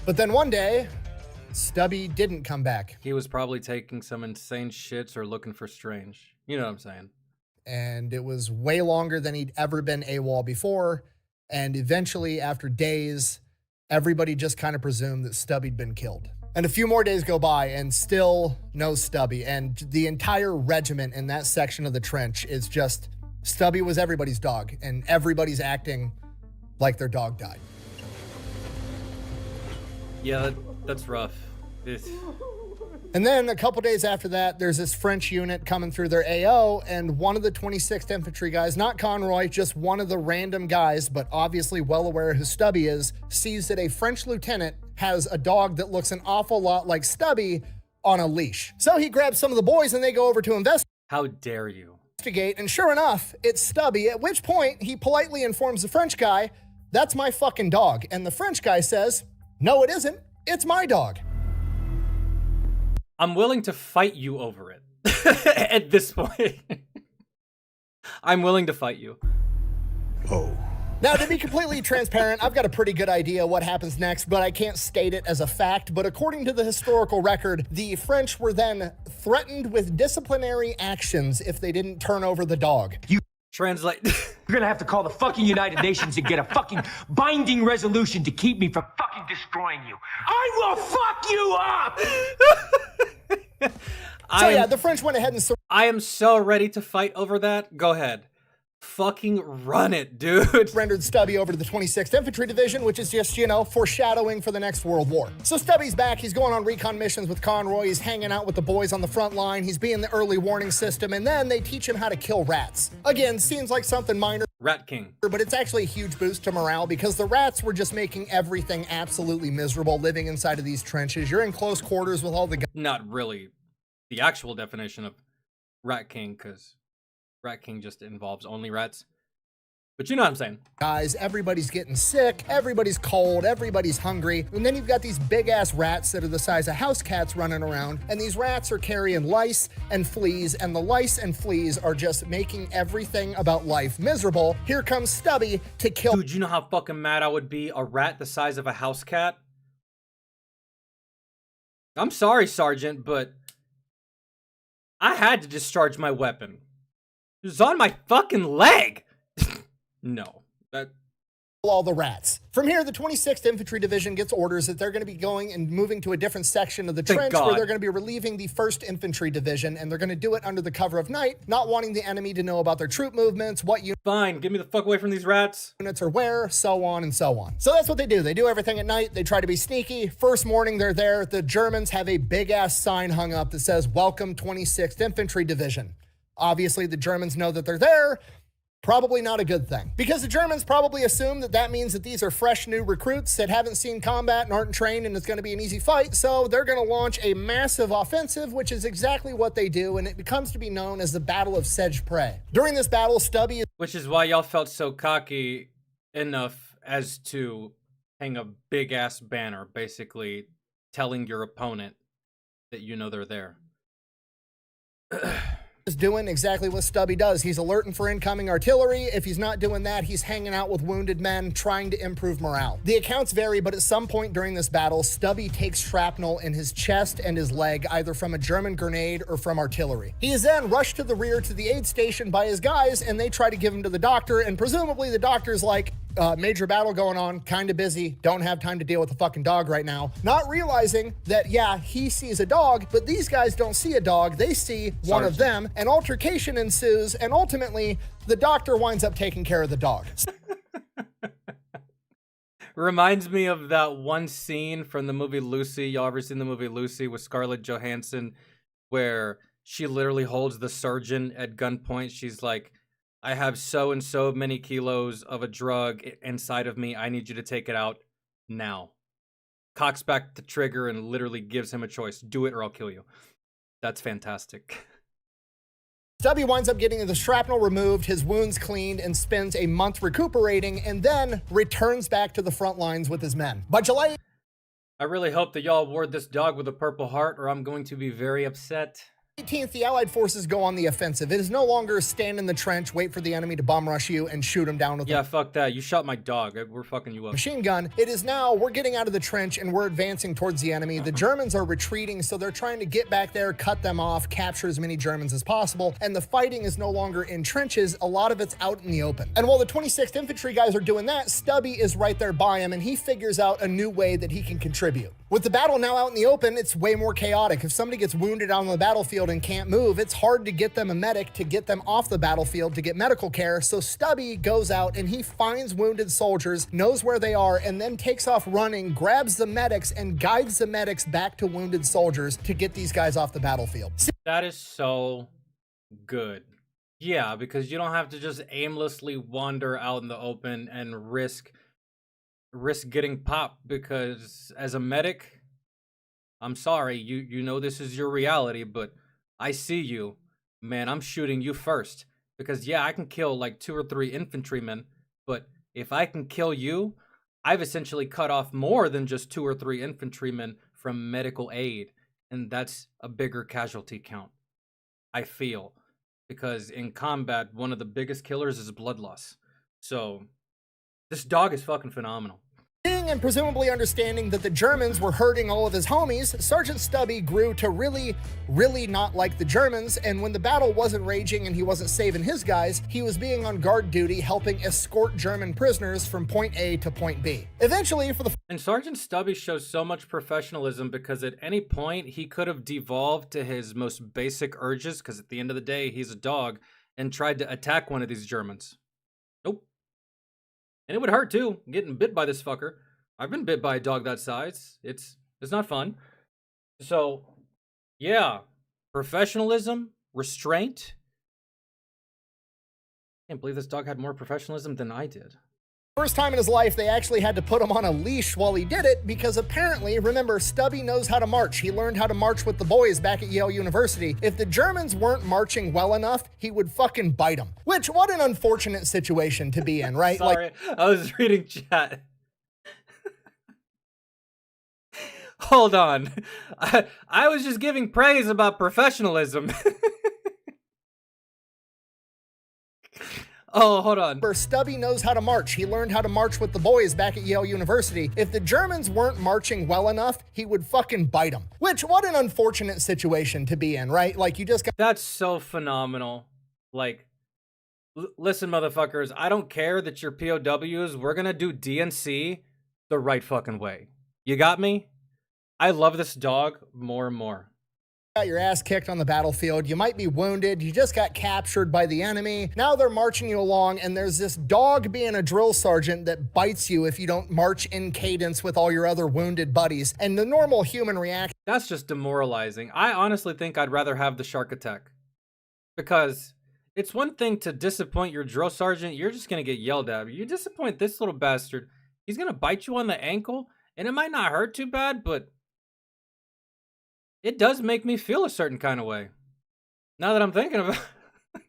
But then one day, Stubby didn't come back. He was probably taking some insane shits or looking for strange. You know what I'm saying? And it was way longer than he'd ever been AWOL before. And eventually, after days, everybody just kind of presumed that Stubby'd been killed. And a few more days go by and still no Stubby. And the entire regiment in that section of the trench is just, Stubby was everybody's dog, and everybody's acting like their dog died. Yeah, that's rough. It's... And then a couple days after that, there's this French unit coming through their AO, and one of the 26th Infantry guys, not Conroy, just one of the random guys, but obviously well aware who Stubby is, sees that a French lieutenant has a dog that looks an awful lot like Stubby on a leash. So he grabs some of the boys and they go over to How dare you? investigate, and sure enough, it's Stubby, at which point he politely informs the French guy, "That's my fucking dog." And the French guy says, "No, it isn't. It's my dog." I'm willing to fight you over it. At this point. I'm willing to fight you. Now, to be completely transparent, I've got a pretty good idea what happens next, but I can't state it as a fact. But according to the historical record, the French were then threatened with disciplinary actions if they didn't turn over the dog. Translate. You're gonna have to call the fucking United Nations and get a fucking binding resolution to keep me from fucking destroying you. I will fuck you up! So yeah, the French went ahead and I am so ready to fight over that. Go ahead. Fucking run it, dude. surrendered Stubby over to the 26th Infantry Division, which is just, foreshadowing for the next World War. So Stubby's back. He's going on recon missions with Conroy. He's hanging out with the boys on the front line. He's being the early warning system, and then they teach him how to kill rats. Again, seems like something minor, Rat King. but it's actually a huge boost to morale because the rats were just making everything absolutely miserable living inside of these trenches. You're in close quarters with all the Not really the actual definition of Rat King, because Rat King just involves only rats. But you know what I'm saying. guys. Everybody's getting sick. Everybody's cold. Everybody's hungry. And then you've got these big ass rats that are the size of house cats running around. And these rats are carrying lice and fleas. And the lice and fleas are just making everything about life miserable. Here comes Stubby to kill. Dude, you know how fucking mad I would be? A rat the size of a house cat? I'm sorry, Sergeant, but I had to discharge my weapon. It was on my fucking leg. No. That all the rats. From here, the 26th Infantry Division gets orders that they're going to be going and moving to a different section of the Thank trench God. where they're going to be relieving the 1st Infantry Division, and they're going to do it under the cover of night, not wanting the enemy to know about their troop movements, what fine. Get me the fuck away from these rats. units are where, so on and so on. So that's what they do. They do everything at night. They try to be sneaky. First morning, they're there. The Germans have a big-ass sign hung up that says, "Welcome 26th Infantry Division." Obviously, the Germans know that they're there. Probably not a good thing, because the Germans probably assume that that means that these are fresh new recruits that haven't seen combat and aren't trained and it's going to be an easy fight, so they're going to launch a massive offensive, which is exactly what they do, and it becomes to be known as the Battle of Sedge-Prey. During this battle, Stubby... Which is why y'all felt so cocky enough as to hang a big-ass banner, basically telling your opponent that you know they're there. Is doing exactly what Stubby does. He's alerting for incoming artillery. If he's not doing that, he's hanging out with wounded men, trying to improve morale. The accounts vary, but at some point during this battle, Stubby takes shrapnel in his chest and his leg, either from a German grenade or from artillery. He is then rushed to the rear to the aid station by his guys, and they try to give him to the doctor, and presumably the doctor's like, major battle going on, kind of busy, don't have time to deal with the fucking dog right now. Not realizing that, yeah, he sees a dog, but these guys don't see a dog, they see one of them. An altercation ensues, and ultimately, the doctor winds up taking care of the dog. Reminds me of that one scene from the movie Lucy. Y'all ever seen the movie Lucy with Scarlett Johansson, where she literally holds the surgeon at gunpoint? She's like, I have so and so many kilos of a drug inside of me. I need you to take it out now. Cocks back the trigger and literally gives him a choice. Do it or I'll kill you. That's fantastic. Stubby winds up getting the shrapnel removed, his wounds cleaned, and spends a month recuperating, and then returns back to the front lines with his men. By July... I really hope that y'all award this dog with a Purple Heart, or I'm going to be very upset. 18th, the Allied forces go on the offensive. It is no longer stand in the trench, wait for the enemy to bomb rush you, and shoot him down with Yeah, fuck that. You shot my dog. We're fucking you up. Machine gun. It is now, we're getting out of the trench and we're advancing towards the enemy. The Germans are retreating, so they're trying to get back there, cut them off, capture as many Germans as possible, and the fighting is no longer in trenches. A lot of it's out in the open. And while the 26th Infantry guys are doing that, Stubby is right there by him, and he figures out a new way that he can contribute. With the battle now out in the open, it's way more chaotic. If somebody gets wounded out on the battlefield and can't move, it's hard to get them a medic, to get them off the battlefield, to get medical care. So Stubby goes out and he finds wounded soldiers, knows where they are, and then takes off running, grabs the medics, and guides the medics back to wounded soldiers to get these guys off the battlefield. That is so good. Yeah, because you don't have to just aimlessly wander out in the open and risk getting popped, because as a medic, I'm sorry, you know this is your reality, but I see you, man, I'm shooting you first. Because yeah, I can kill like 2 or 3 infantrymen, but if I can kill you, I've essentially cut off more than just 2 or 3 infantrymen from medical aid, and that's a bigger casualty count, I feel. Because in combat, one of the biggest killers is blood loss. So this dog is fucking phenomenal. Seeing and presumably understanding that the Germans were hurting all of his homies, Sergeant Stubby grew to really not like the Germans, and when the battle wasn't raging and he wasn't saving his guys, he was being on guard duty helping escort German prisoners from point A to point B. Eventually, for the... And Sergeant Stubby shows so much professionalism because at any point he could have devolved to his most basic urges, because at the end of the day, he's a dog, and tried to attack one of these Germans. Nope. And it would hurt too, getting bit by this fucker. I've been bit by a dog that size. It's not fun. So, yeah. Professionalism, restraint. I can't believe this dog had more professionalism than I did. First time in his life, they actually had to put him on a leash while he did it, because apparently, remember, Stubby knows how to march. He learned how to march with the boys back at Yale University. If the Germans weren't marching well enough, he would fucking bite them. Which, what an unfortunate situation to be in, right? Sorry, I was reading chat. Hold on. I was just giving praise about professionalism. Oh, hold on. Stubby knows how to march. He learned how to march with the boys back at Yale University. If the Germans weren't marching well enough, he would fucking bite them. Which, what an unfortunate situation to be in, right? Like, you just got... That's so phenomenal. Like, listen, motherfuckers, I don't care that you're POWs. We're gonna do DNC the right fucking way. You got me? I love this dog more and more. Got your ass kicked on the battlefield, you might be wounded, you just got captured by the enemy, now they're marching you along, and there's this dog being a drill sergeant that bites you if you don't march in cadence with all your other wounded buddies, and the normal human reaction... That's just demoralizing. I honestly think I'd rather have the shark attack, because It's one thing to disappoint your drill sergeant. You're just gonna get yelled at. You disappoint this little bastard, he's gonna bite you on the ankle, and it might not hurt too bad, but it does make me feel a certain kind of way. Now that I'm thinking about,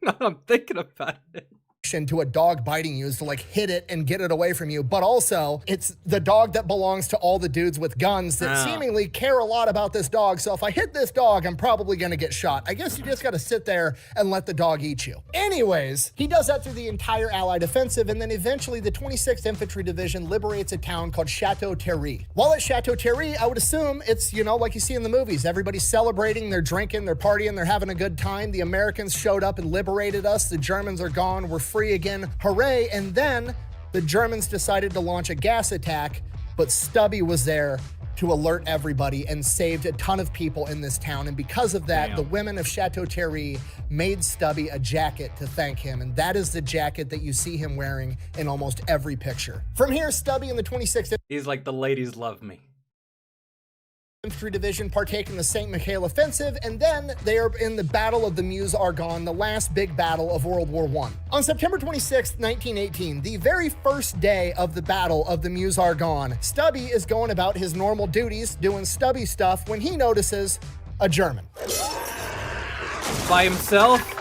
now that I'm thinking about it. To a dog biting you is to like hit it and get it away from you, but also it's the dog that belongs to all the dudes with guns that seemingly care a lot about this dog. So if I hit this dog, I'm probably gonna get shot. I guess you just gotta sit there and let the dog eat you. Anyways, he does that through the entire Allied offensive, and then eventually the 26th Infantry Division liberates a town called Chateau Thierry. While at Chateau Thierry, I would assume it's, you know, like you see in the movies, everybody's celebrating, they're drinking, they're partying, they're having a good time. The Americans showed up and liberated us. The Germans are gone, we're free again, hooray. And then the Germans decided to launch a gas attack, but Stubby was there to alert everybody and saved a ton of people in this town. And because of that, the women of Chateau Thierry made Stubby a jacket to thank him. And that is the jacket that you see him wearing in almost every picture. From here, Stubby and the 26th He's like, the ladies love me. Infantry Division partake in the St. Michael Offensive, and then they are in the Battle of the Meuse-Argonne, the last big battle of World War I. On September 26, 1918, the very first day of the Battle of the Meuse-Argonne, Stubby is going about his normal duties, doing Stubby stuff, when he notices a German. By himself?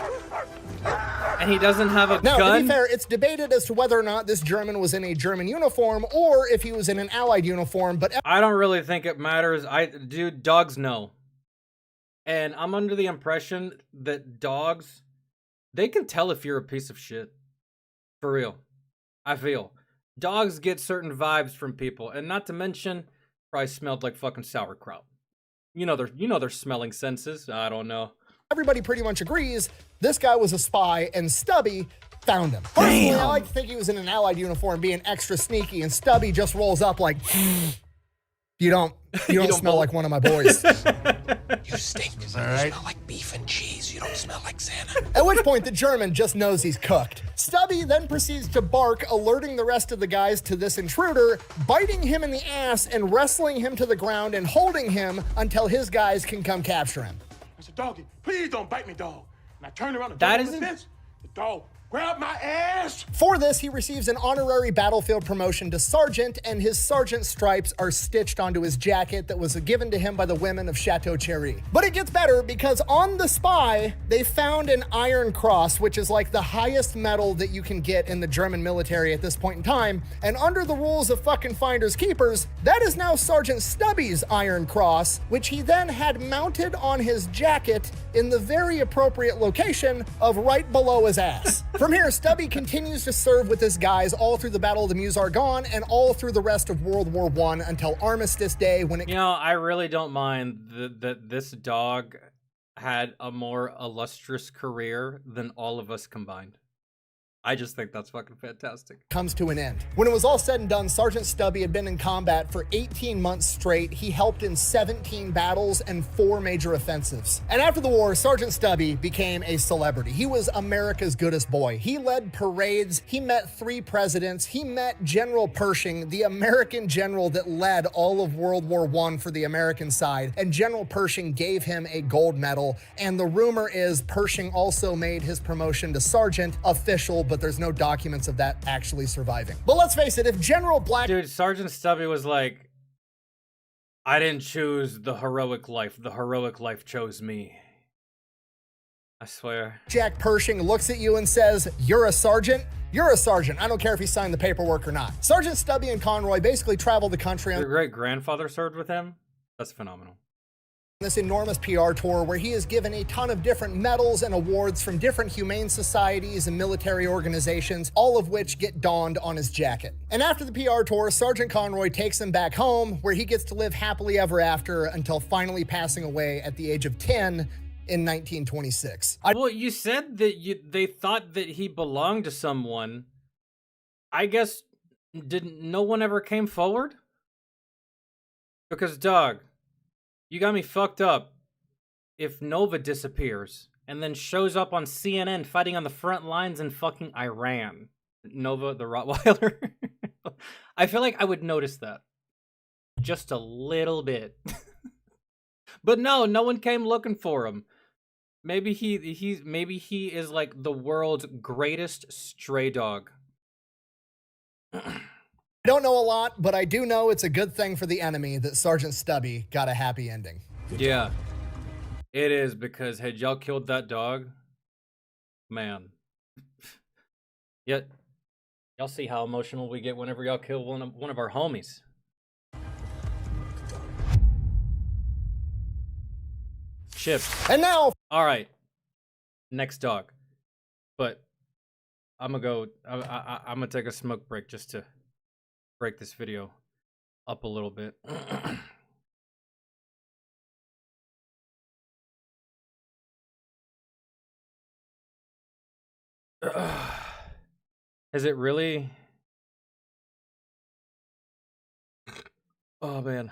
And he doesn't have a Now, gun? to be fair, it's debated as to whether or not this German was in a German uniform or if he was in an Allied uniform, but I don't really think it matters. Dude, dogs know. And I'm under the impression that dogs, they can tell if you're a piece of shit. For real. I feel. Dogs get certain vibes from people, and not to mention, probably smelled like fucking sauerkraut. You know their smelling senses. I don't know. Everybody pretty much agrees this guy was a spy, and Stubby found him. Personally, I like to think he was in an Allied uniform being extra sneaky, and Stubby just rolls up like, you don't smell like one of my boys. You stink. You smell like beef and cheese. You don't smell like Santa. At which point, the German just knows he's cooked. Stubby then proceeds to bark, alerting the rest of the guys to this intruder, biting him in the ass and wrestling him to the ground and holding him until his guys can come capture him. I said, doggy, please don't bite me, dog. And I turned around and That jumped on isn't- the fence. The dog grabbed my ass. For this, he receives an honorary battlefield promotion to sergeant, and his sergeant stripes are stitched onto his jacket that was given to him by the women of Chateau Thierry. But it gets better, because on the spy, they found an Iron Cross, which is like the highest medal that you can get in the German military at this point in time. And under the rules of fucking finders keepers, that is now Sergeant Stubby's Iron Cross, which he then had mounted on his jacket in the very appropriate location of right below his ass. From here, Stubby continues to serve with his guys all through the Battle of the Meuse-Argonne and all through the rest of World War I until Armistice Day, when it... You know, I really don't mind that this dog had a more illustrious career than all of us combined. I just think that's fucking fantastic. comes to an end. When it was all said and done, Sergeant Stubby had been in combat for 18 months straight. He helped in 17 battles and 4 major offensives. And after the war, Sergeant Stubby became a celebrity. He was America's goodest boy. He led parades. He met 3 presidents. He met General Pershing, the American general that led all of World War I for the American side. And General Pershing gave him a gold medal. And the rumor is Pershing also made his promotion to sergeant official, but there's no documents of that actually surviving. But let's face it, if General Dude, Sergeant Stubby was like, I didn't choose the heroic life chose me. I swear. Jack Pershing looks at you and says, you're a sergeant? You're a sergeant. I don't care if he signed the paperwork or not. Sergeant Stubby and Conroy basically traveled the country on Your great-grandfather served with him? That's phenomenal. this enormous PR tour where he is given a ton of different medals and awards from different humane societies and military organizations, all of which get donned on his jacket. And after the PR tour, Sergeant Conroy takes him back home, where he gets to live happily ever after until finally passing away at the age of 10 in 1926. Well, you said that they thought that he belonged to someone. I guess, no one ever came forward? Because, dog, you got me fucked up. If Nova disappears and then shows up on CNN fighting on the front lines in fucking Iran, Nova the Rottweiler, I feel like I would notice that. Just a little bit. But no one came looking for him. Maybe he is like the world's greatest stray dog. I don't know a lot, but I do know it's a good thing for the enemy that Sergeant Stubby got a happy ending. Yeah, it is, because had y'all killed that dog, man. Yet, y'all see how emotional we get whenever y'all kill one of our homies. Chips. And now, All right, next dog. But I'm gonna go. I'm gonna take a smoke break just to break this video up a little bit. Is it really? Oh man.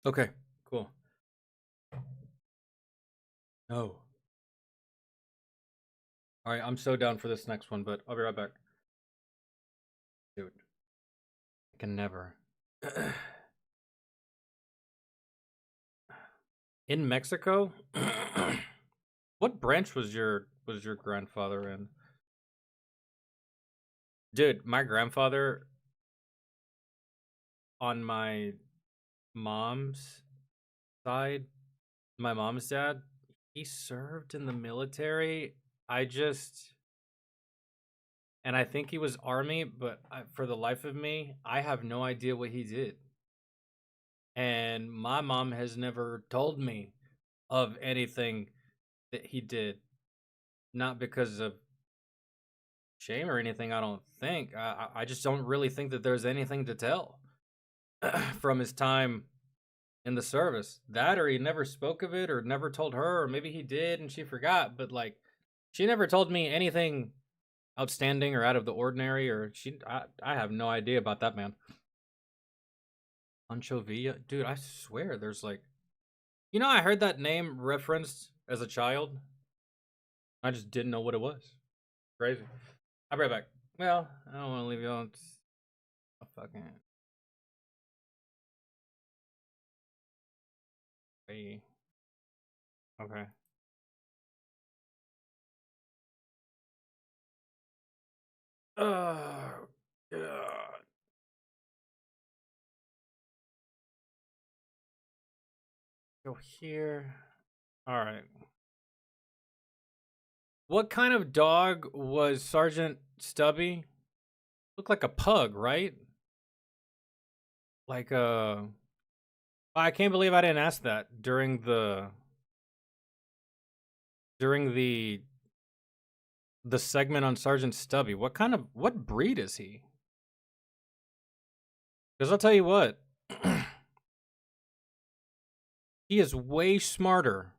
Okay, cool. No. All right, I'm so down for this next one, but I'll be right back. Dude, I can never. In Mexico? What branch was your grandfather in? Dude, my grandfather on my mom's side, my mom's dad, he served in the military. And I think he was Army, but for the life of me, I have no idea what he did. And my mom has never told me of anything that he did. Not because of shame or anything, I don't think. I just don't really think that there's anything to tell from his time in the service. That, or he never spoke of it, or never told her, or maybe he did and she forgot, but like, she never told me anything outstanding or out of the ordinary, or I have no idea about that man. Pancho Villa? Dude, I swear there's like, I heard that name referenced as a child. I just didn't know what it was. Crazy. I'll be right back. Well, I don't want to leave you on a fucking... Hey. Okay. Oh, God. Go here. All right. What kind of dog was Sergeant Stubby? Looked like a pug, right? Like I can't believe I didn't ask that during the segment on Sergeant Stubby. What breed is he? Because I'll tell you what, he is way smarter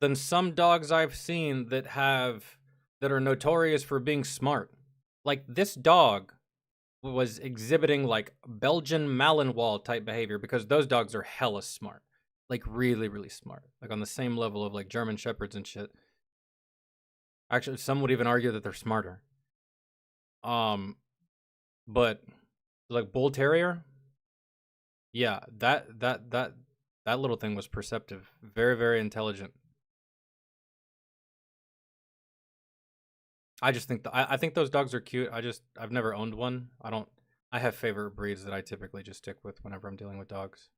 than some dogs I've seen that are notorious for being smart. Like, this dog was exhibiting like Belgian Malinois type behavior, because those dogs are hella smart. Like, really, really smart. Like, on the same level of like German Shepherds and shit. Actually, some would even argue that they're smarter. But like Bull Terrier, yeah, that little thing was perceptive. Very, very intelligent. I just think I think those dogs are cute. I've never owned one. I have favorite breeds that I typically just stick with whenever I'm dealing with dogs.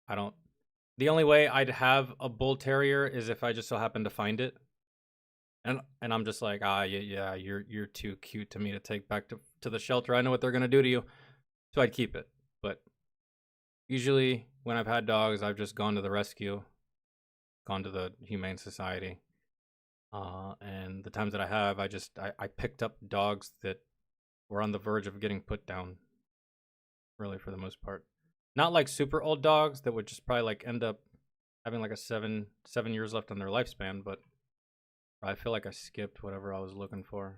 The only way I'd have a Bull Terrier is if I just so happen to find it. And I'm just like, yeah, you're too cute to me to take back to the shelter. I know what they're gonna do to you. So I'd keep it. But usually when I've had dogs, I've just gone to the rescue, gone to the Humane Society. And the times that I have, I picked up dogs that were on the verge of getting put down, really, for the most part. Not like super old dogs that would just probably like end up having like a 7 years left on their lifespan, but I feel like I skipped whatever I was looking for.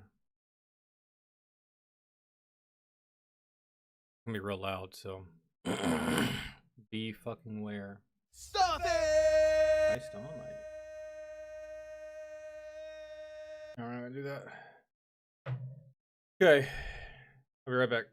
It's gonna be real loud, so be fucking aware. Stop it! Nice to like. Alright, I'm gonna do that. Okay. I'll be right back.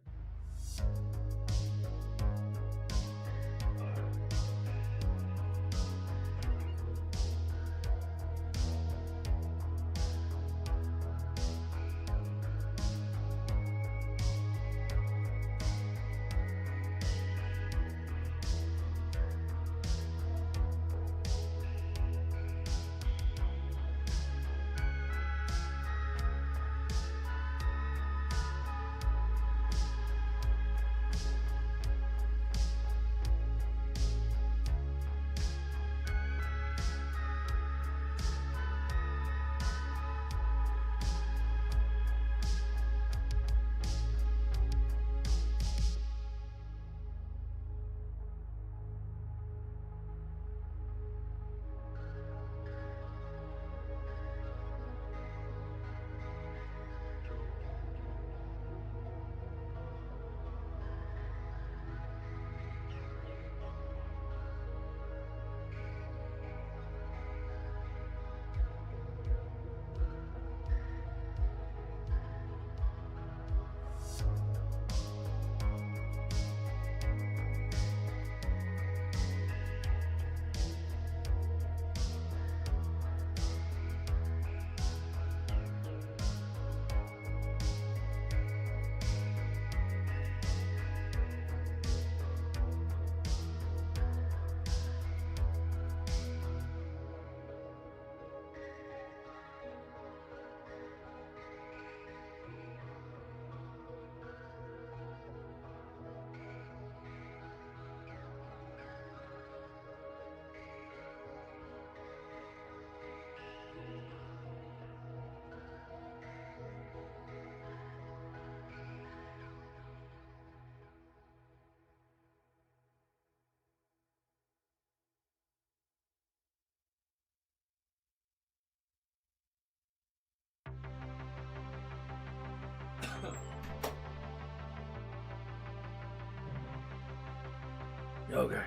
Okay.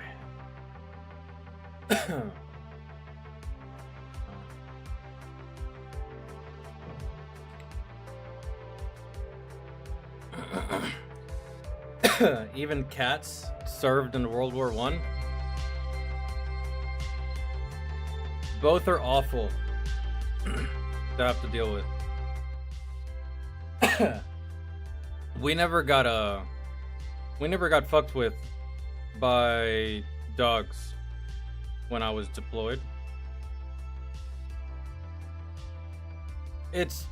Even cats served in World War One. Both are awful to have to deal with. We never got fucked with by dogs when I was deployed. It's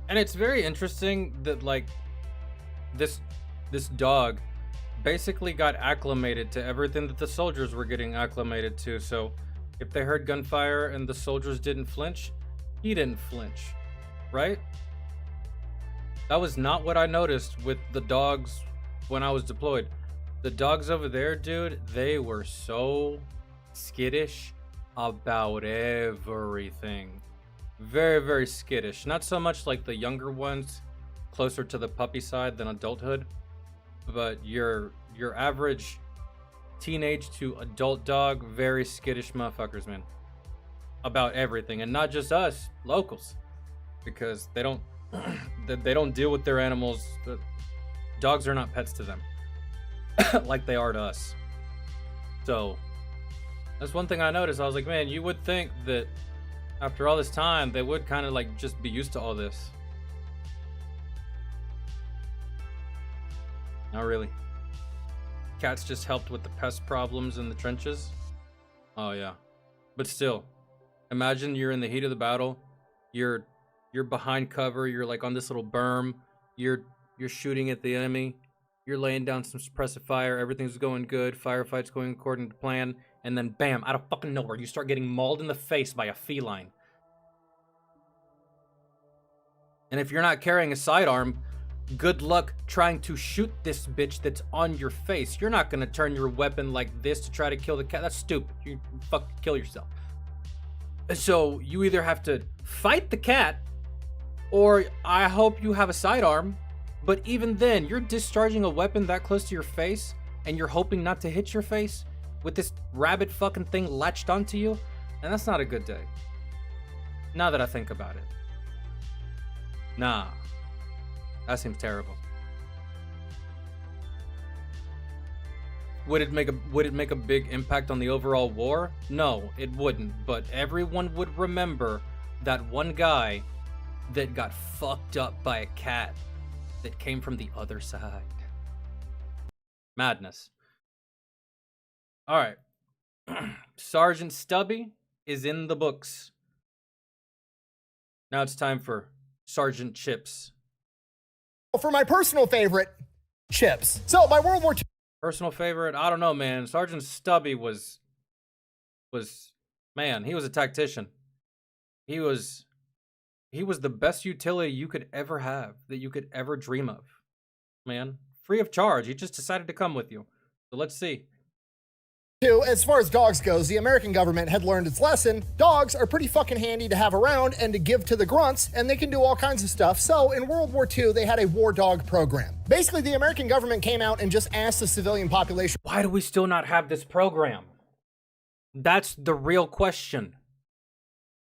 very interesting that like this dog basically got acclimated to everything that the soldiers were getting acclimated to. So if they heard gunfire and the soldiers didn't flinch, he didn't flinch, right? That was not what I noticed with the dogs when I was deployed. The dogs over there, dude, they were so skittish about everything. Very, very skittish. Not so much like the younger ones, closer to the puppy side than adulthood, but your average teenage to adult dog, very skittish motherfuckers, man. About everything, and not just us, locals, because they don't deal with their animals. Dogs are not pets to them, like they are to us. So that's one thing I noticed. I was like, man, you would think that after all this time, they would kind of like just be used to all this. Not really. Cats just helped with the pest problems in the trenches. Oh yeah. But still, imagine you're in the heat of the battle. You're behind cover. You're like on this little berm. You're shooting at the enemy. You're laying down some suppressive fire. Everything's going good. Firefight's going according to plan. And then bam, out of fucking nowhere, you start getting mauled in the face by a feline. And if you're not carrying a sidearm, good luck trying to shoot this bitch that's on your face. You're not gonna turn your weapon like this to try to kill the cat. That's stupid. You fucking kill yourself. So you either have to fight the cat, or I hope you have a sidearm. But even then, you're discharging a weapon that close to your face, and you're hoping not to hit your face with this rabbit fucking thing latched onto you, and that's not a good day. Now that I think about it. Nah. That seems terrible. Would it make a big impact on the overall war? No, it wouldn't. But everyone would remember that one guy that got fucked up by a cat that came from the other side. Madness. All right. Sergeant Stubby is in the books. Now it's time for Sergeant Chips. For my personal favorite, Chips. So my World War II Personal favorite? I don't know, man. Sergeant Stubby was man, he was a tactician. He was the best utility you could ever have, that you could ever dream of. Man, free of charge. He just decided to come with you. So let's see. As far as dogs goes, the American government had learned its lesson. Dogs are pretty fucking handy to have around and to give to the grunts, and they can do all kinds of stuff. So in World War II, they had a war dog program. Basically, the American government came out and just asked the civilian population, why do we still not have this program? That's the real question.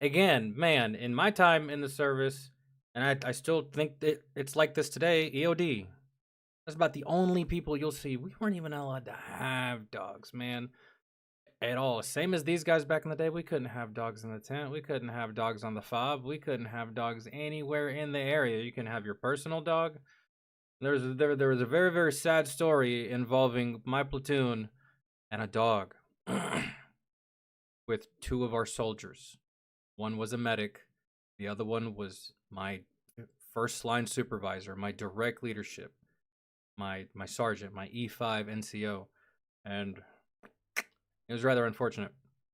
Again, man, in my time in the service, and I still think that it's like this today, EOD. That's about the only people you'll see. We weren't even allowed to have dogs, man, at all. Same as these guys back in the day. We couldn't have dogs in the tent. We couldn't have dogs on the fob. We couldn't have dogs anywhere in the area. You can have your personal dog. There was a very, very sad story involving my platoon and a dog with two of our soldiers. One was a medic. The other one was my first line supervisor, my direct leadership. My sergeant, my E5 NCO, and it was rather unfortunate.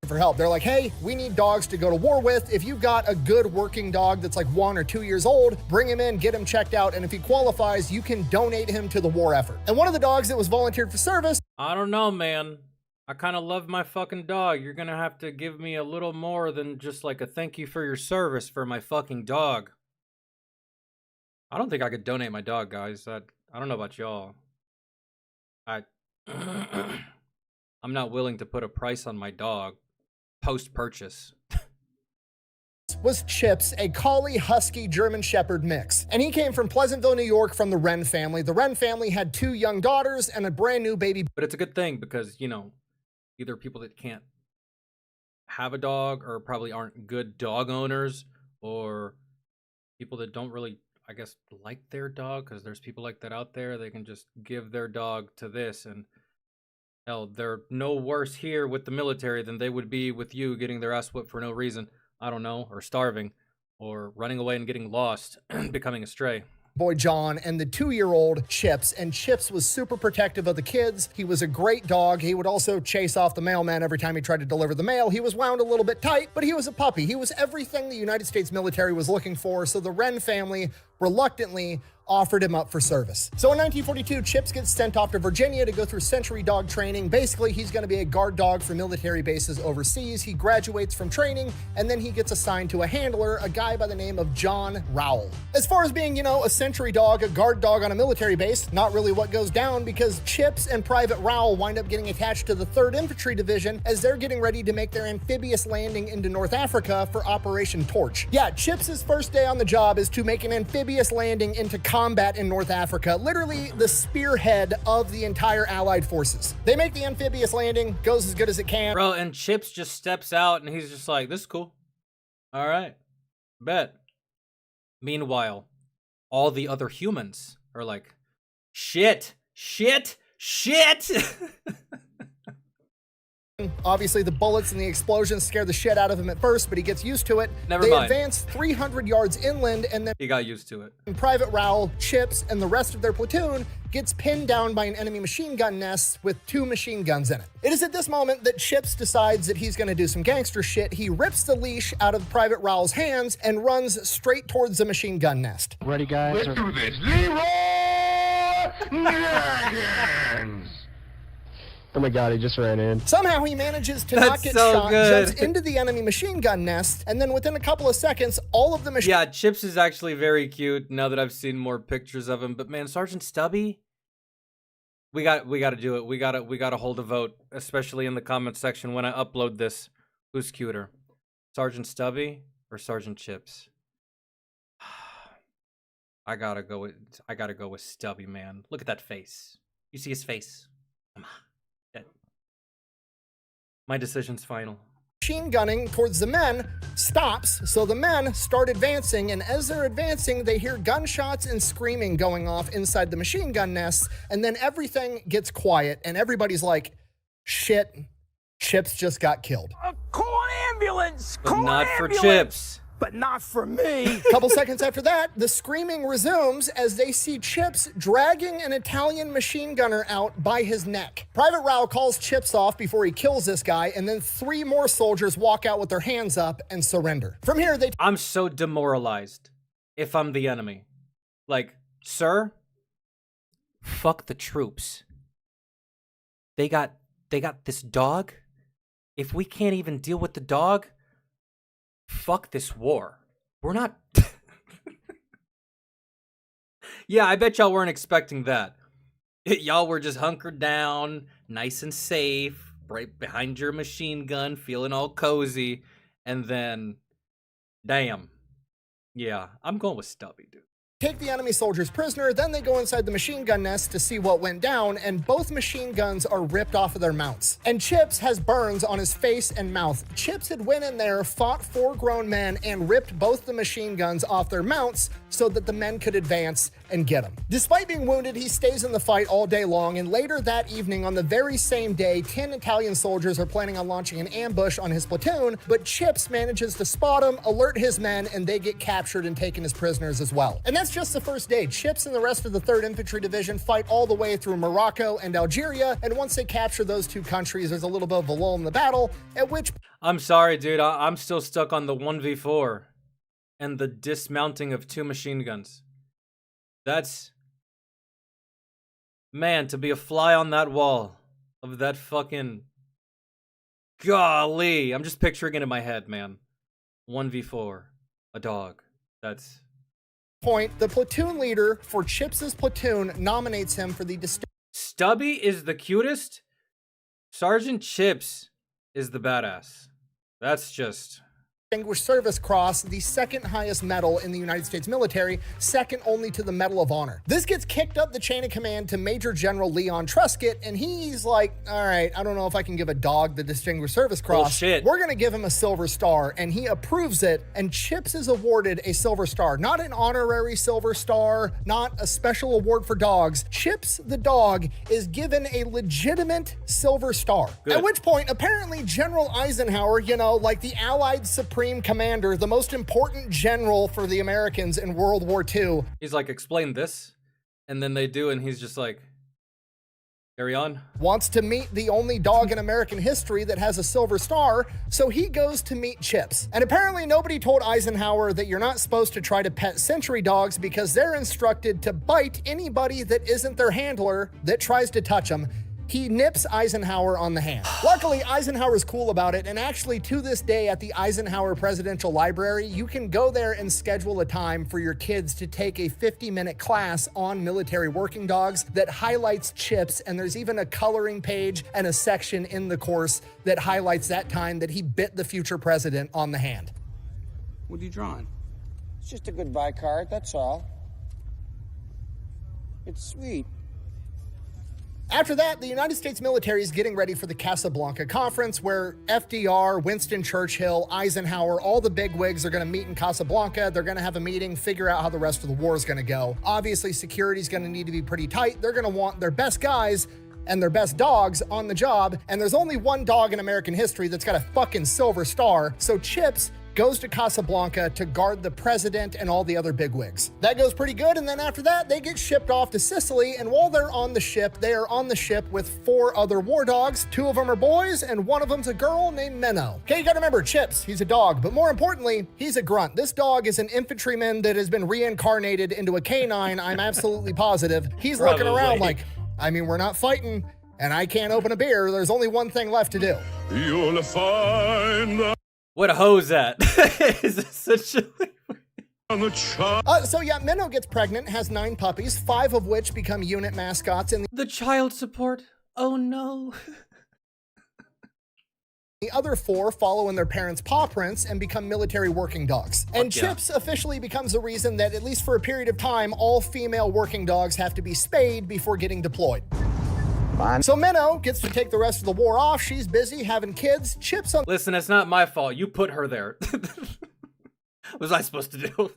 For help. They're like, hey, we need dogs to go to war with. If you've got a good working dog that's like 1 or 2 years old, bring him in, get him checked out, and if he qualifies, you can donate him to the war effort. And one of the dogs that was volunteered for service, I don't know, man. I kind of love my fucking dog. You're gonna have to give me a little more than just like a thank you for your service for my fucking dog. I don't think I could donate my dog, guys. I don't know about y'all. I'm not willing to put a price on my dog post-purchase. Was Chips, a collie husky German shepherd mix, and he came from Pleasantville, New York, from the Wren family. The Wren family had 2 young daughters and a brand new baby. But it's a good thing because, you know, either people that can't have a dog or probably aren't good dog owners, or people that don't really, I guess, like their dog, because there's people like that out there. They can just give their dog to this, and hell, they're no worse here with the military than they would be with you getting their ass whipped for no reason. I don't know, or starving, or running away and getting lost, becoming a stray. Boy John and the 2-year-old Chips, and Chips was super protective of the kids. He was a great dog. He would also chase off the mailman every time he tried to deliver the mail. He was wound a little bit tight, but he was a puppy. He was everything the United States military was looking for, so the Wren family reluctantly offered him up for service. So in 1942, Chips gets sent off to Virginia to go through sentry dog training. Basically, he's going to be a guard dog for military bases overseas. He graduates from training, and then he gets assigned to a handler, a guy by the name of John Rowell. As far as being, you know, a sentry dog, a guard dog on a military base, not really what goes down, because Chips and Private Rowell wind up getting attached to the 3rd Infantry Division as they're getting ready to make their amphibious landing into North Africa for Operation Torch. Yeah, Chips' first day on the job is to make an amphibious landing into combat in North Africa, literally the spearhead of the entire Allied forces. They make the amphibious landing, goes as good as it can. Bro, and Chips just steps out and he's just like, this is cool. All right, bet. Meanwhile, all the other humans are like, shit. Obviously, the bullets and the explosions scare the shit out of him at first, but he gets used to it. Never they mind. advance 300 yards inland, and then He got used to it. Private Rowell, Chips, and the rest of their platoon gets pinned down by an enemy machine gun nest with 2 machine guns in it. It is at this moment that Chips decides that he's going to do some gangster shit. He rips the leash out of Private Rowell's hands and runs straight towards the machine gun nest. Ready, guys? Let's do this. Leroy Jenkins! Oh my god, he just ran in. Somehow he manages to That's not get so shot, good. jumps into the enemy machine gun nest, and then within a couple of seconds, all of the machine Yeah, Chips is actually very cute now that I've seen more pictures of him. But man, Sergeant Stubby, we got to do it. We got to hold a vote, especially in the comment section when I upload this. Who's cuter, Sergeant Stubby or Sergeant Chips? I gotta go with Stubby, man. Look at that face. You see his face? Come on. My decision's final. machine gunning towards the men stops, so the men start advancing, and as they're advancing, they hear gunshots and screaming going off inside the machine gun nests, and then everything gets quiet, and everybody's like, shit, Chips just got killed. Call an ambulance! But not for Chips. But not for me! A couple seconds after that, the screaming resumes as they see Chips dragging an Italian machine gunner out by his neck. Private Rao calls Chips off before he kills this guy, and then 3 more soldiers walk out with their hands up and surrender. From here, they... I'm so demoralized if I'm the enemy. Like, sir, fuck the troops. They got this dog. If we can't even deal with the dog, fuck this war. We're not... Yeah, I bet y'all weren't expecting that. Y'all were just hunkered down, nice and safe, right behind your machine gun, feeling all cozy, and then... Damn. Yeah, I'm going with Stubby, dude. take the enemy soldiers prisoner, then they go inside the machine gun nest to see what went down, and both machine guns are ripped off of their mounts. And Chips has burns on his face and mouth. Chips had went in there, fought 4 grown men, and ripped both the machine guns off their mounts so that the men could advance and get him. Despite being wounded, he stays in the fight all day long, and later that evening, on the very same day, 10 Italian soldiers are planning on launching an ambush on his platoon, but Chips manages to spot him, alert his men, and they get captured and taken as prisoners as well. And that's just the first day. Chips and the rest of the 3rd Infantry Division fight all the way through Morocco and Algeria, and once they capture those 2 countries, there's a little bit of a lull in the battle, at which... I'm sorry, dude. I'm still stuck on the 1v4 and the dismounting of 2 machine guns. That's... Man, to be a fly on that wall of that fucking... Golly. I'm just picturing it in my head, man. 1v4. A dog. That's... point, the platoon leader for Chips's platoon nominates him for the distinction. Stubby is the cutest. Sergeant Chips is the badass. That's just... Distinguished Service Cross, the second highest medal in the United States military, second only to the Medal of Honor. This gets kicked up the chain of command to Major General Leon Truscott, and he's like, all right, I don't know if I can give a dog the Distinguished Service Cross. Bullshit. We're gonna give him a Silver Star, and he approves it, and Chips is awarded a Silver Star. Not an honorary Silver Star, not a special award for dogs. Chips, the dog, is given a legitimate Silver Star. Good. At which point, apparently General Eisenhower, you know, like the Allied Supreme Commander, the most important general for the Americans in World War II. He's like, explain this. And then they do, and he's just like, carry on. Wants to meet the only dog in American history that has a Silver Star, so he goes to meet Chips. And apparently nobody told Eisenhower that you're not supposed to try to pet sentry dogs because they're instructed to bite anybody that isn't their handler that tries to touch them. He nips Eisenhower on the hand. Luckily, Eisenhower's cool about it, and actually to this day at the Eisenhower Presidential Library, you can go there and schedule a time for your kids to take a 50-minute class on military working dogs that highlights Chips, and there's even a coloring page and a section in the course that highlights that time that he bit the future president on the hand. What are you drawing? It's just a goodbye card, that's all. It's sweet. After that, the United States military is getting ready for the Casablanca Conference, where FDR, Winston Churchill, Eisenhower, all the bigwigs are going to meet in Casablanca. They're going to have a meeting, figure out how the rest of the war is going to go. Obviously, security is going to need to be pretty tight. They're going to want their best guys and their best dogs on the job, and there's only one dog in American history that's got a fucking Silver Star, so Chips goes to Casablanca to guard the president and all the other bigwigs. That goes pretty good, and then after that, they get shipped off to Sicily, and while they're on the ship, they are on the ship with 4 other war dogs. 2 of them are boys, and 1 of them's a girl named Minnow. Okay, you gotta remember, Chips, he's a dog, but more importantly, he's a grunt. This dog is an infantryman that has been reincarnated into a canine, I'm absolutely positive. He's looking around like, I mean, we're not fighting, and I can't open a beer. There's only one thing left to do. You'll find What a hose at. Is essentially... So yeah, Minnow gets pregnant, has 9 puppies, 5 of which become unit mascots, and the child support. Oh no. the other 4 follow in their parents' paw prints and become military working dogs. And Chips officially becomes the reason that, at least for a period of time, all female working dogs have to be spayed before getting deployed. So Minnow gets to take the rest of the war off. She's busy having kids. Chips on... Listen, it's not my fault. You put her there. What was I supposed to do?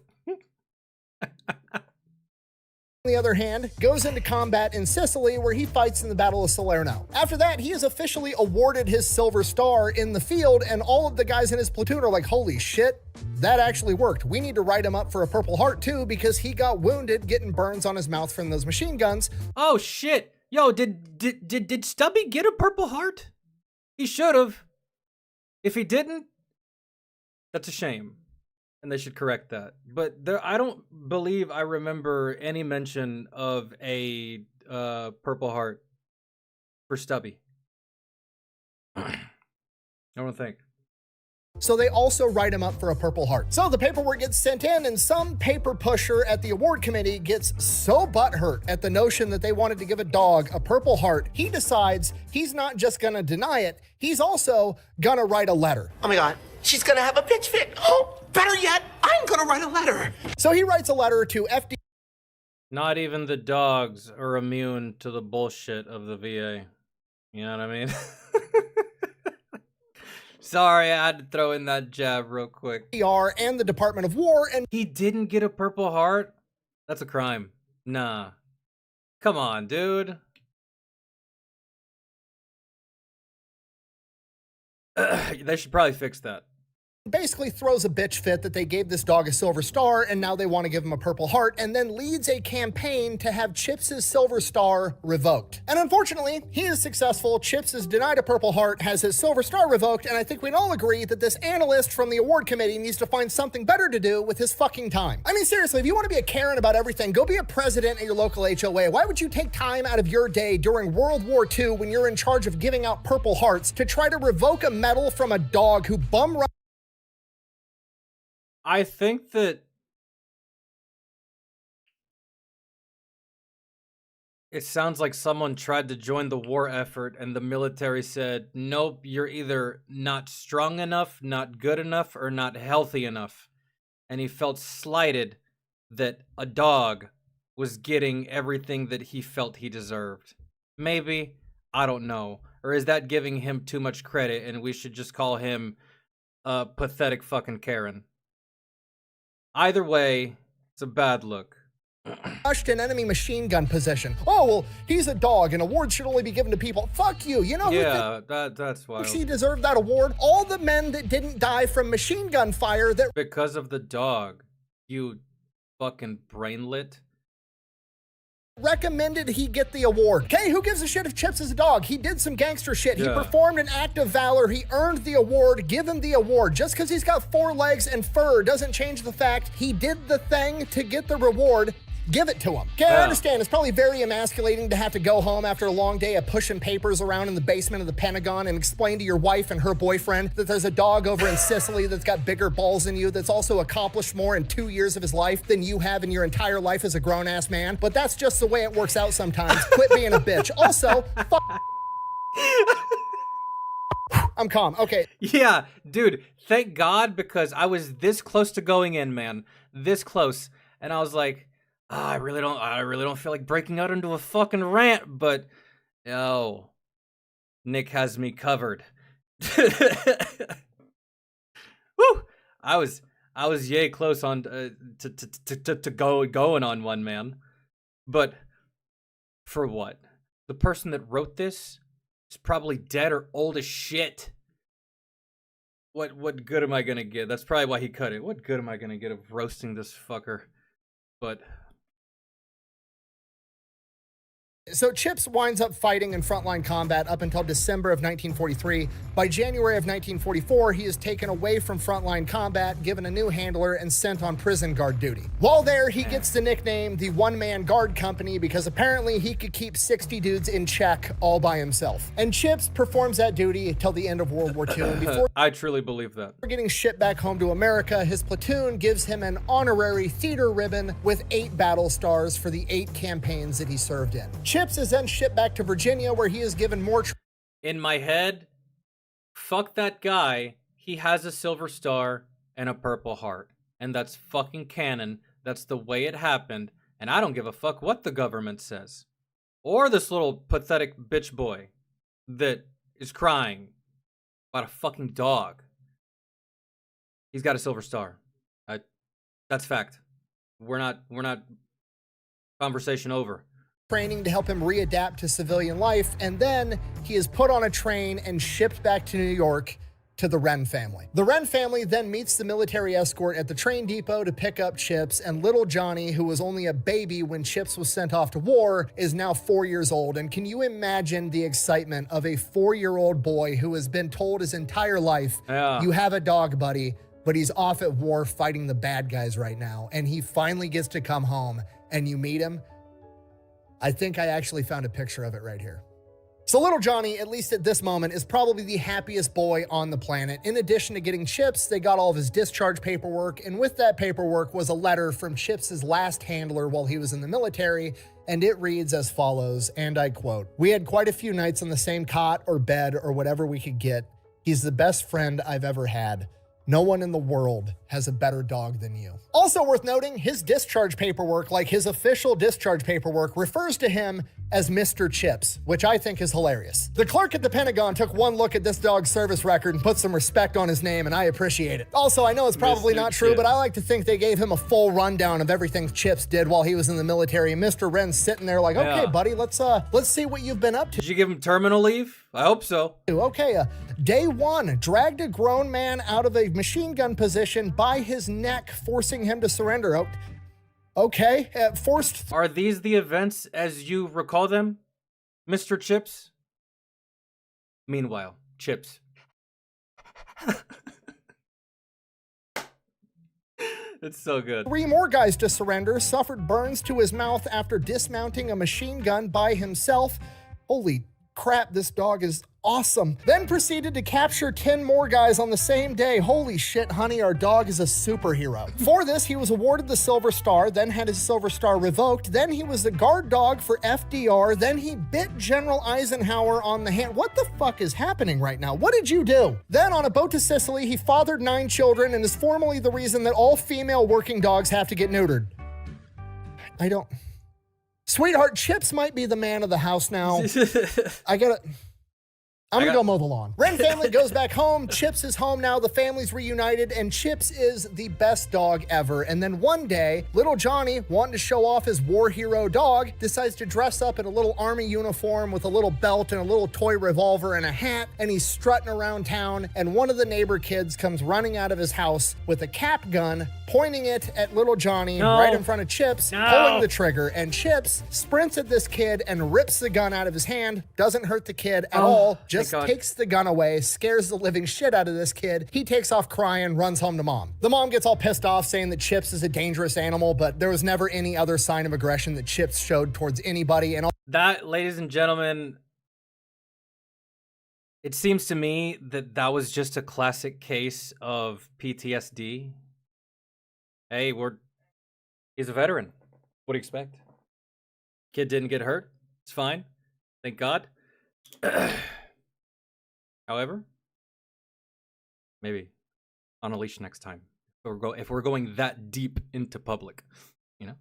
On the other hand, goes into combat in Sicily, where he fights in the Battle of Salerno. After that, he is officially awarded his Silver Star in the field, and all of the guys in his platoon are like, holy shit, that actually worked. We need to write him up for a Purple Heart too, because he got wounded getting burns on his mouth from those machine guns. Oh shit. Yo, did Stubby get a Purple Heart? He should have. If he didn't, that's a shame. And they should correct that. But I don't believe I remember any mention of a Purple Heart for Stubby. I don't think. So they also write him up for a Purple Heart. So the paperwork gets sent in, and some paper pusher at the award committee gets so butthurt at the notion that they wanted to give a dog a Purple Heart, he decides he's not just gonna deny it, he's also gonna write a letter. Oh my God, she's gonna have a pitch fit. Oh, better yet, I'm gonna write a letter. So he writes a letter to FD. Not even the dogs are immune to the bullshit of the VA. You know what I mean? Sorry, I had to throw in that jab real quick. And the Department of War, and he didn't get a Purple Heart? That's a crime. Nah. Come on, dude. They should probably fix that. Basically throws a bitch fit that they gave this dog a Silver Star and now they want to give him a Purple Heart, and then leads a campaign to have Chips' Silver Star revoked. And unfortunately, he is successful. Chips is denied a Purple Heart, has his Silver Star revoked, and I think we'd all agree that this analyst from the award committee needs to find something better to do with his fucking time. I mean, seriously, if you want to be a Karen about everything, go be a president at your local HOA. Why would you take time out of your day during World War II, when you're in charge of giving out Purple Hearts, to try to revoke a medal from a dog who bum rushed? I think that It sounds like someone tried to join the war effort and the military said, nope, you're either not strong enough, not good enough, or not healthy enough. And he felt slighted that a dog was getting everything that he felt he deserved. Maybe, I don't know. Or is that giving him too much credit and we should just call him a pathetic fucking Karen? Either way, it's a bad look. Crushed an enemy machine gun position. Oh, well, he's a dog and awards should only be given to people. Fuck you. You know who that's why he deserved that award? All the men that didn't die from machine gun fire that because of the dog. You fucking brainlet. Recommended he get the award. Okay, who gives a shit if Chips is a dog? He did some gangster shit. He performed an act of valor. He earned the award. Give him the award. Just because he's got 4 legs and fur doesn't change the fact he did the thing to get the reward. Give it to him. Okay, I understand. It's probably very emasculating to have to go home after a long day of pushing papers around in the basement of the Pentagon and explain to your wife and her boyfriend that there's a dog over in Sicily that's got bigger balls than you, that's also accomplished more in 2 years of his life than you have in your entire life as a grown-ass man. But that's just the way it works out sometimes. Quit being a bitch. Also, I'm calm. Okay. Yeah, dude, thank God, because I was this close to going in, man. This close. And I was like, I really don't feel like breaking out into a fucking rant, but Nick has me covered. Woo! I was yay close on to going on one, man. But for what? The person that wrote this is probably dead or old as shit. What good am I gonna get? That's probably why he cut it. What good am I gonna get of roasting this fucker? But so Chips winds up fighting in frontline combat up until December of 1943. By January of 1944, he is taken away from frontline combat, given a new handler, and sent on prison guard duty. While there, he gets the nickname the One-Man Guard Company because apparently he could keep 60 dudes in check all by himself. And Chips performs that duty till the end of World War II. And before I truly believe that. Getting shipped back home to America, his platoon gives him an honorary theater ribbon with 8 battle stars for the 8 campaigns that he served in. Chips is then shipped back to Virginia, where he is given more. In my head, fuck that guy. He has a silver star and a purple heart. And that's fucking canon. That's the way it happened. And I don't give a fuck what the government says. Or this little pathetic bitch boy that is crying about a fucking dog. He's got a silver star. That's fact. We're not conversation over. Training to help him readapt to civilian life, and then he is put on a train and shipped back to New York to the Wren family. The Wren family then meets the military escort at the train depot to pick up Chips, and little Johnny, who was only a baby when Chips was sent off to war, is now 4 years old. And can you imagine the excitement of a 4-year-old boy who has been told his entire life, you have a dog, buddy, but he's off at war fighting the bad guys right now, and he finally gets to come home, and you meet him? I think I actually found a picture of it right here. So little Johnny, at least at this moment, is probably the happiest boy on the planet. In addition to getting Chips, they got all of his discharge paperwork, and with that paperwork was a letter from Chips's last handler while he was in the military, and it reads as follows, and I quote, "We had quite a few nights on the same cot or bed or whatever we could get. He's the best friend I've ever had. No one in the world has a better dog than you." Also worth noting, his discharge paperwork, like his official discharge paperwork, refers to him as Mr. Chips, which I think is hilarious. The clerk at the Pentagon took one look at this dog's service record and put some respect on his name, and I appreciate it. Also, I know it's probably not true, but I like to think they gave him a full rundown of everything Chips did while he was in the military. And Mr. Wren's sitting there like, okay, buddy, let's see what you've been up to. Did you give him terminal leave? I hope so. Okay, day 1, dragged a grown man out of a machine gun position by his neck, forcing him to surrender. Okay, forced. Are these the events as you recall them, Mr. Chips? Meanwhile, Chips. It's so good. 3 more guys to surrender, suffered burns to his mouth after dismounting a machine gun by himself. Holy crap, this dog is Awesome. Then proceeded to capture 10 more guys on the same day. Holy shit, honey, our dog is a superhero. For this, he was awarded the Silver Star, then had his Silver Star revoked. Then he was the guard dog for FDR. Then he bit General Eisenhower on the hand. What the fuck is happening right now? What did you do? Then on a boat to Sicily, he fathered 9 children and is formally the reason that all female working dogs have to get neutered. I don't... Sweetheart, Chips might be the man of the house now. I'm gonna go mow the lawn. Wren family goes back home. Chips is home now. The family's reunited, and Chips is the best dog ever. And then one day, little Johnny, wanting to show off his war hero dog, decides to dress up in a little army uniform with a little belt and a little toy revolver and a hat, and he's strutting around town. And one of the neighbor kids comes running out of his house with a cap gun, pointing it at little Johnny right in front of Chips, pulling the trigger. And Chips sprints at this kid and rips the gun out of his hand. Doesn't hurt the kid at all. Just takes the gun away, scares the living shit out of this kid. He takes off crying, runs home to mom. The mom gets all pissed off, saying that Chips is a dangerous animal, but there was never any other sign of aggression that Chips showed towards anybody. And that, ladies and gentlemen, it seems to me that that was just a classic case of PTSD. Hey, he's a veteran. What do you expect? Kid didn't get hurt. It's fine. Thank God. However, maybe on a leash next time. If we're going that deep into public, you know?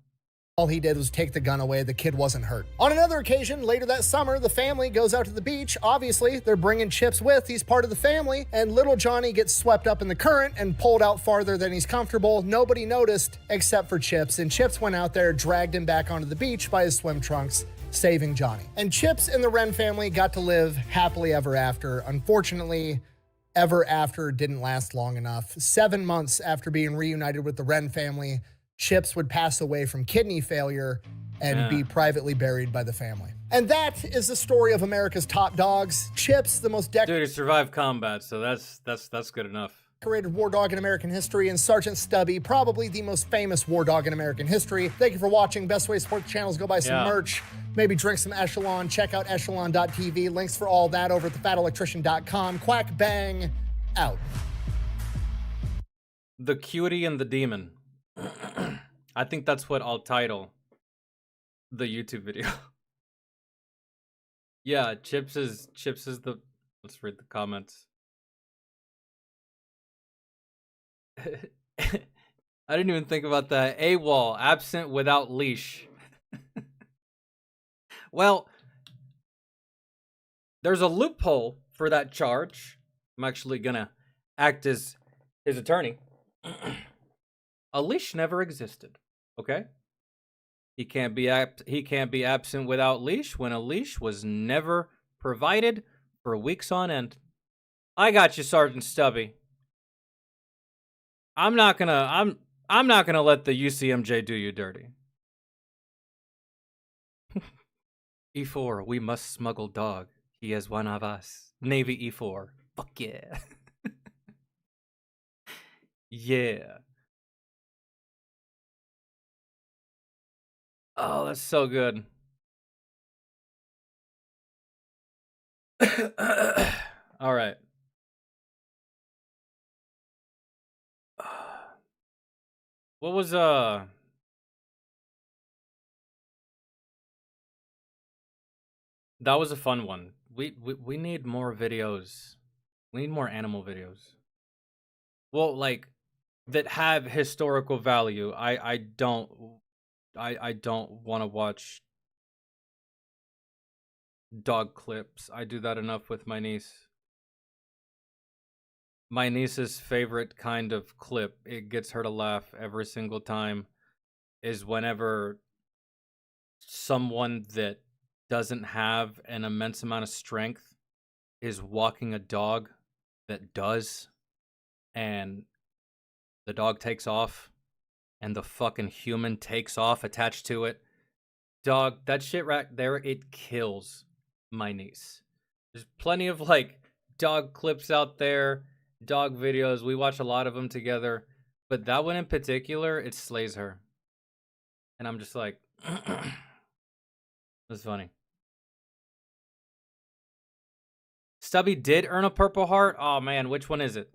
All he did was take the gun away. The kid wasn't hurt. On another occasion, later that summer, the family goes out to the beach. Obviously, they're bringing Chips with. He's part of the family. And little Johnny gets swept up in the current and pulled out farther than he's comfortable. Nobody noticed except for Chips. And Chips went out there, dragged him back onto the beach by his swim trunks, saving Johnny. And Chips and the Wren family got to live happily ever after. Unfortunately, ever after didn't last long enough. 7 months after being reunited with the Wren family, Chips would pass away from kidney failure and be privately buried by the family. And that is the story of America's top dogs. Chips, the most Dude, he survived combat, so that's good enough. Decorated war dog in American history, and Sergeant Stubby, probably the most famous war dog in American history. Thank you for watching. Best way to support the channel is go buy some merch, maybe drink some Echelon, check out echelon.tv. Links for all that over at thefatelectrician.com. Quack bang, out. The Cutie and the Demon. I think that's what I'll title the YouTube video. Yeah, Chips is the... Let's read the comments. I didn't even think about that. AWOL, absent without leash. Well, there's a loophole for that charge. I'm actually gonna act as his attorney. A leash never existed, okay? He can't be absent without leash when a leash was never provided for weeks on end. I got you, Sergeant Stubby. I'm not gonna let the UCMJ do you dirty. E4, we must smuggle dog. He is one of us. Navy E4. Fuck yeah. Yeah. Oh, that's so good. All right. What was that was a fun one. We need more videos. We need more animal videos. Well, like that have historical value. I don't want to watch dog clips. I do that enough with my niece. My niece's favorite kind of clip, it gets her to laugh every single time, is whenever someone that doesn't have an immense amount of strength is walking a dog that does, and the dog takes off, and the fucking human takes off attached to it. Dog, that shit right there, it kills my niece. There's plenty of, like, dog clips out there, dog videos. We watch a lot of them together, but that one in particular, it slays her. And I'm just like, that's funny. Stubby did earn a Purple Heart? Oh man, which one is it?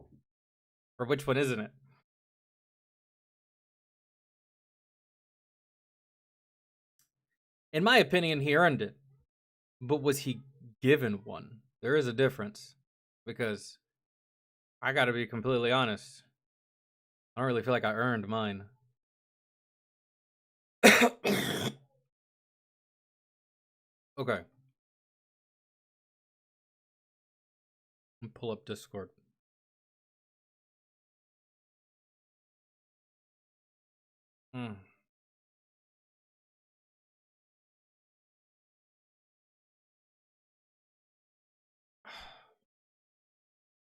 Or which one isn't it? In my opinion, he earned it. But was he given one? There is a difference. Because I gotta be completely honest. I don't really feel like I earned mine. Okay. Pull up Discord.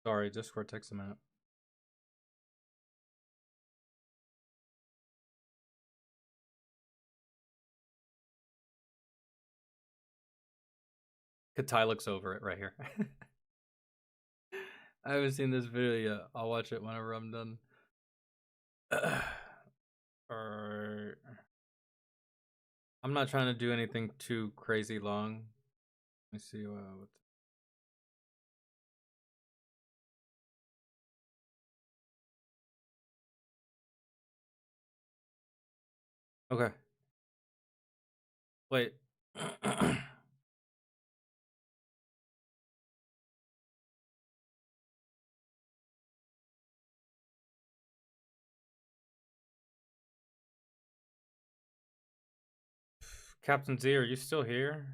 Sorry, Discord takes a minute. Katai looks over it right here. I haven't seen this video yet. I'll watch it whenever I'm done. I'm not trying to do anything too crazy long. Let me see what. Okay. Wait. Captain Z, are you still here?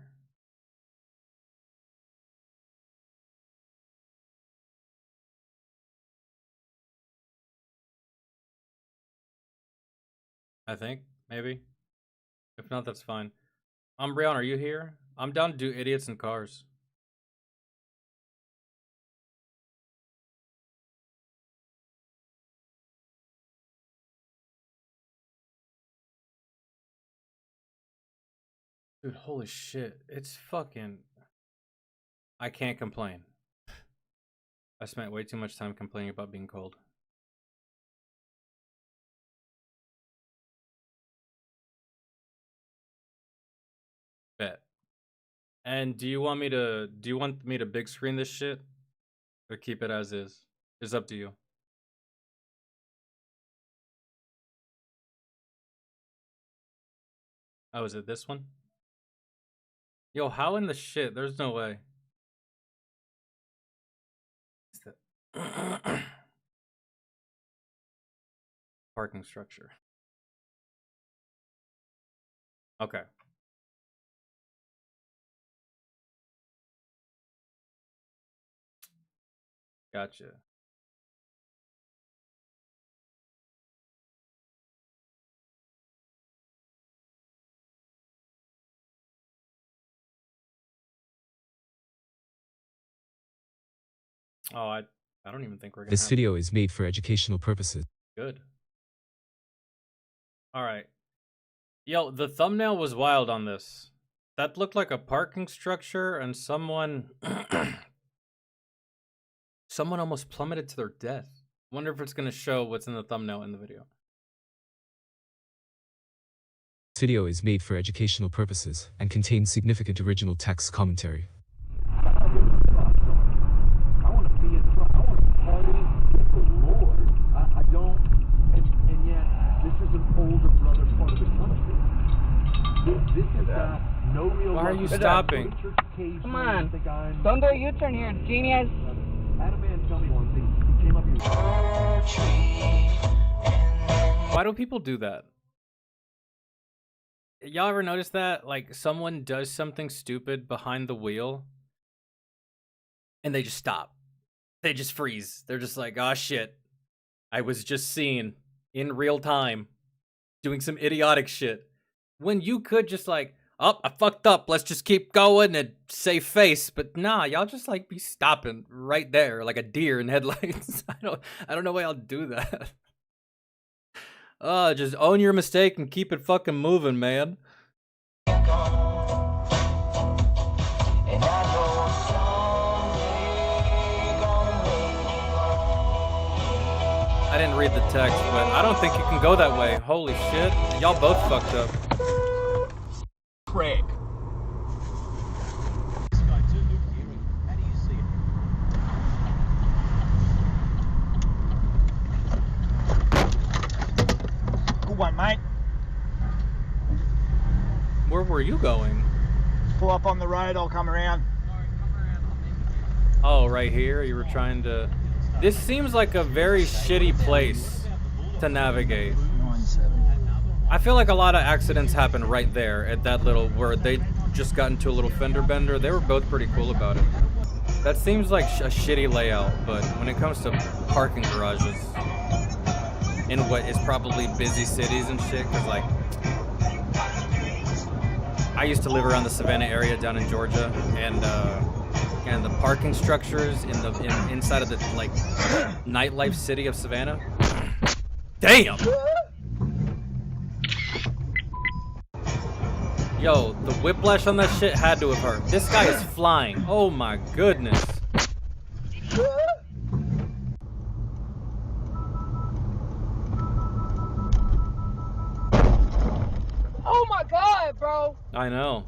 I think, maybe. If not, that's fine. Umbreon, are you here? I'm down to do idiots in cars. Dude, holy shit. It's fucking... I can't complain. I spent way too much time complaining about being cold. Bet. And do you want me to big screen this shit? Or keep it as is? It's up to you. Oh, is it this one? Yo, how in the shit? There's no way. Parking structure. Okay. Gotcha. Oh, I don't even think we're gonna. This video is made for educational purposes. Good. All right. Yo, the thumbnail was wild on this. That looked like a parking structure, and someone almost plummeted to their death. Wonder if it's gonna show what's in the thumbnail in the video. This video is made for educational purposes and contains significant original text commentary. Why are you stopping? Come on. Don't do a U-turn here, genius. Why do people do that? Y'all ever notice that? Like, someone does something stupid behind the wheel, and they just stop. They just freeze. They're just like, oh shit. I was just seen in real time doing some idiotic shit. When you could just like, oh, I fucked up. Let's just keep going and save face. But nah, y'all just like be stopping right there like a deer in headlights. I don't know why y'all do that. Just own your mistake and keep it fucking moving, man. I didn't read the text, but I don't think you can go that way. Holy shit. Y'all both fucked up. Craig. were you going? Pull up on the right, I'll come around. Oh, right here? You were trying to... This seems like a very shitty place to navigate. I feel like a lot of accidents happen right there at that little... where they just got into a little fender bender. They were both pretty cool about it. That seems like a shitty layout, but when it comes to parking garages in what is probably busy cities and shit, because like... I used to live around the Savannah area down in Georgia, and the parking structures inside of the like nightlife city of Savannah. Damn. Yo, the whiplash on that shit had to have hurt. This guy is flying. Oh my goodness. Oh my god, bro. I know.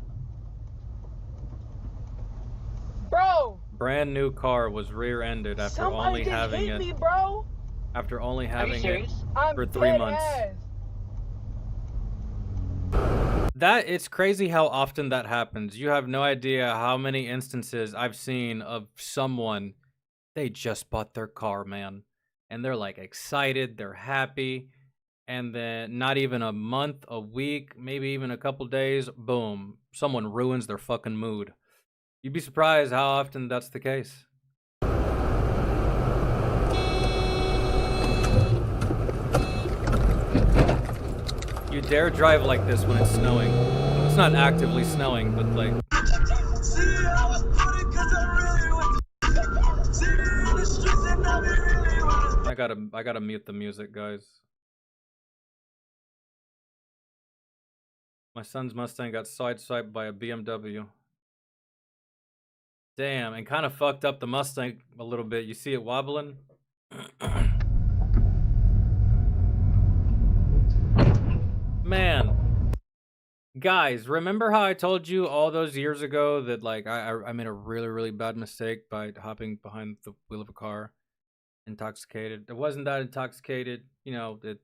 Bro. Brand new car was rear-ended after only having it. Me, bro. After only having it for I'm 3 months. That it's crazy how often that happens. You have no idea how many instances I've seen of someone, they just bought their car, man, and they're like excited, they're happy, and then not even a month, a week, maybe even a couple days, boom, someone ruins their fucking mood. You'd be surprised how often that's the case. You dare drive like this when it's snowing. It's not actively snowing, but like... I gotta mute the music, guys. My son's Mustang got sideswiped by a BMW. Damn, and kind of fucked up the Mustang a little bit. You see it wobbling? Man. Guys, remember how I told you all those years ago that like I made a really, really bad mistake by hopping behind the wheel of a car intoxicated? It wasn't that intoxicated, you know, that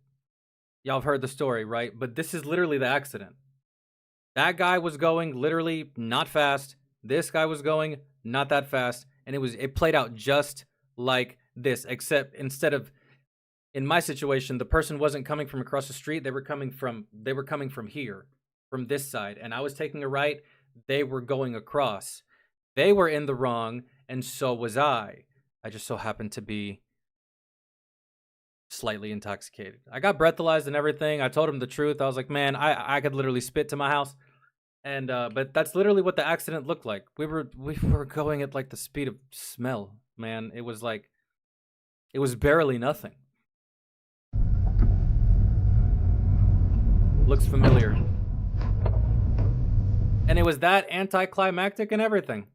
y'all have heard the story, right? But this is literally the accident. That guy was going literally not fast. This guy was going not that fast, and it played out just like this, except instead of, in my situation, the person wasn't coming from across the street, they were coming from here, from this side, and I was taking a right, they were going across. They were in the wrong, and so was I. I just so happened to be slightly intoxicated. I got breathalyzed and everything. I told him the truth. I was like, man, I could literally spit to my house. And but that's literally what the accident looked like. We were going at like the speed of smell, man. It was barely nothing. Looks familiar. And it was that anticlimactic and everything.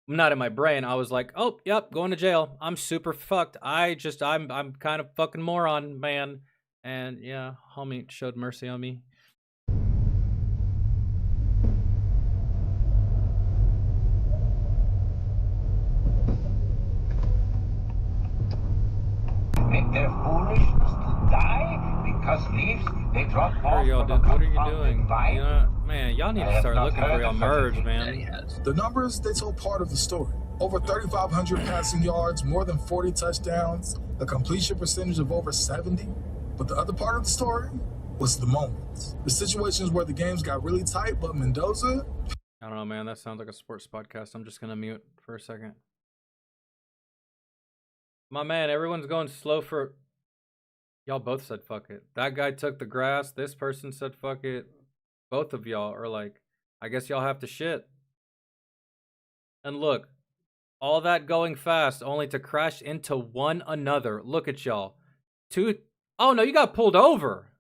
Not in my brain. I was like, oh, yep, going to jail. I'm super fucked. I'm kind of fucking moron, man. And yeah, homie showed mercy on me. Their foolishness to die because leaves they drop off. What are you doing? You know, man, y'all need to start looking for y'all merge, man. The numbers, they told part of the story. Over 3,500 passing yards, more than 40 touchdowns, a completion percentage of over 70. But the other part of the story was the moments. The situations where the games got really tight, but Mendoza... I don't know, man. That sounds like a sports podcast. I'm just going to mute for a second. My man, everyone's going slow for... Y'all both said fuck it. That guy took the grass. This person said fuck it. Both of y'all are like, I guess y'all have to shit. And look, all that going fast only to crash into one another. Look at y'all. Oh no, you got pulled over.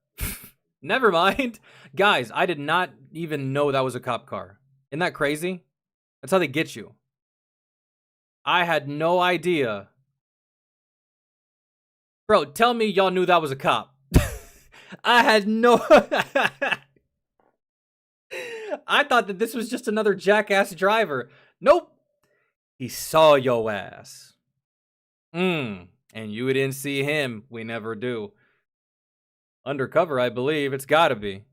Never mind. Guys, I did not even know that was a cop car. Isn't that crazy? That's how they get you. I had no idea. Bro, tell me y'all knew that was a cop. I had no... I thought that this was just another jackass driver. Nope. He saw yo ass. And you didn't see him. We never do. Undercover, I believe. It's gotta be.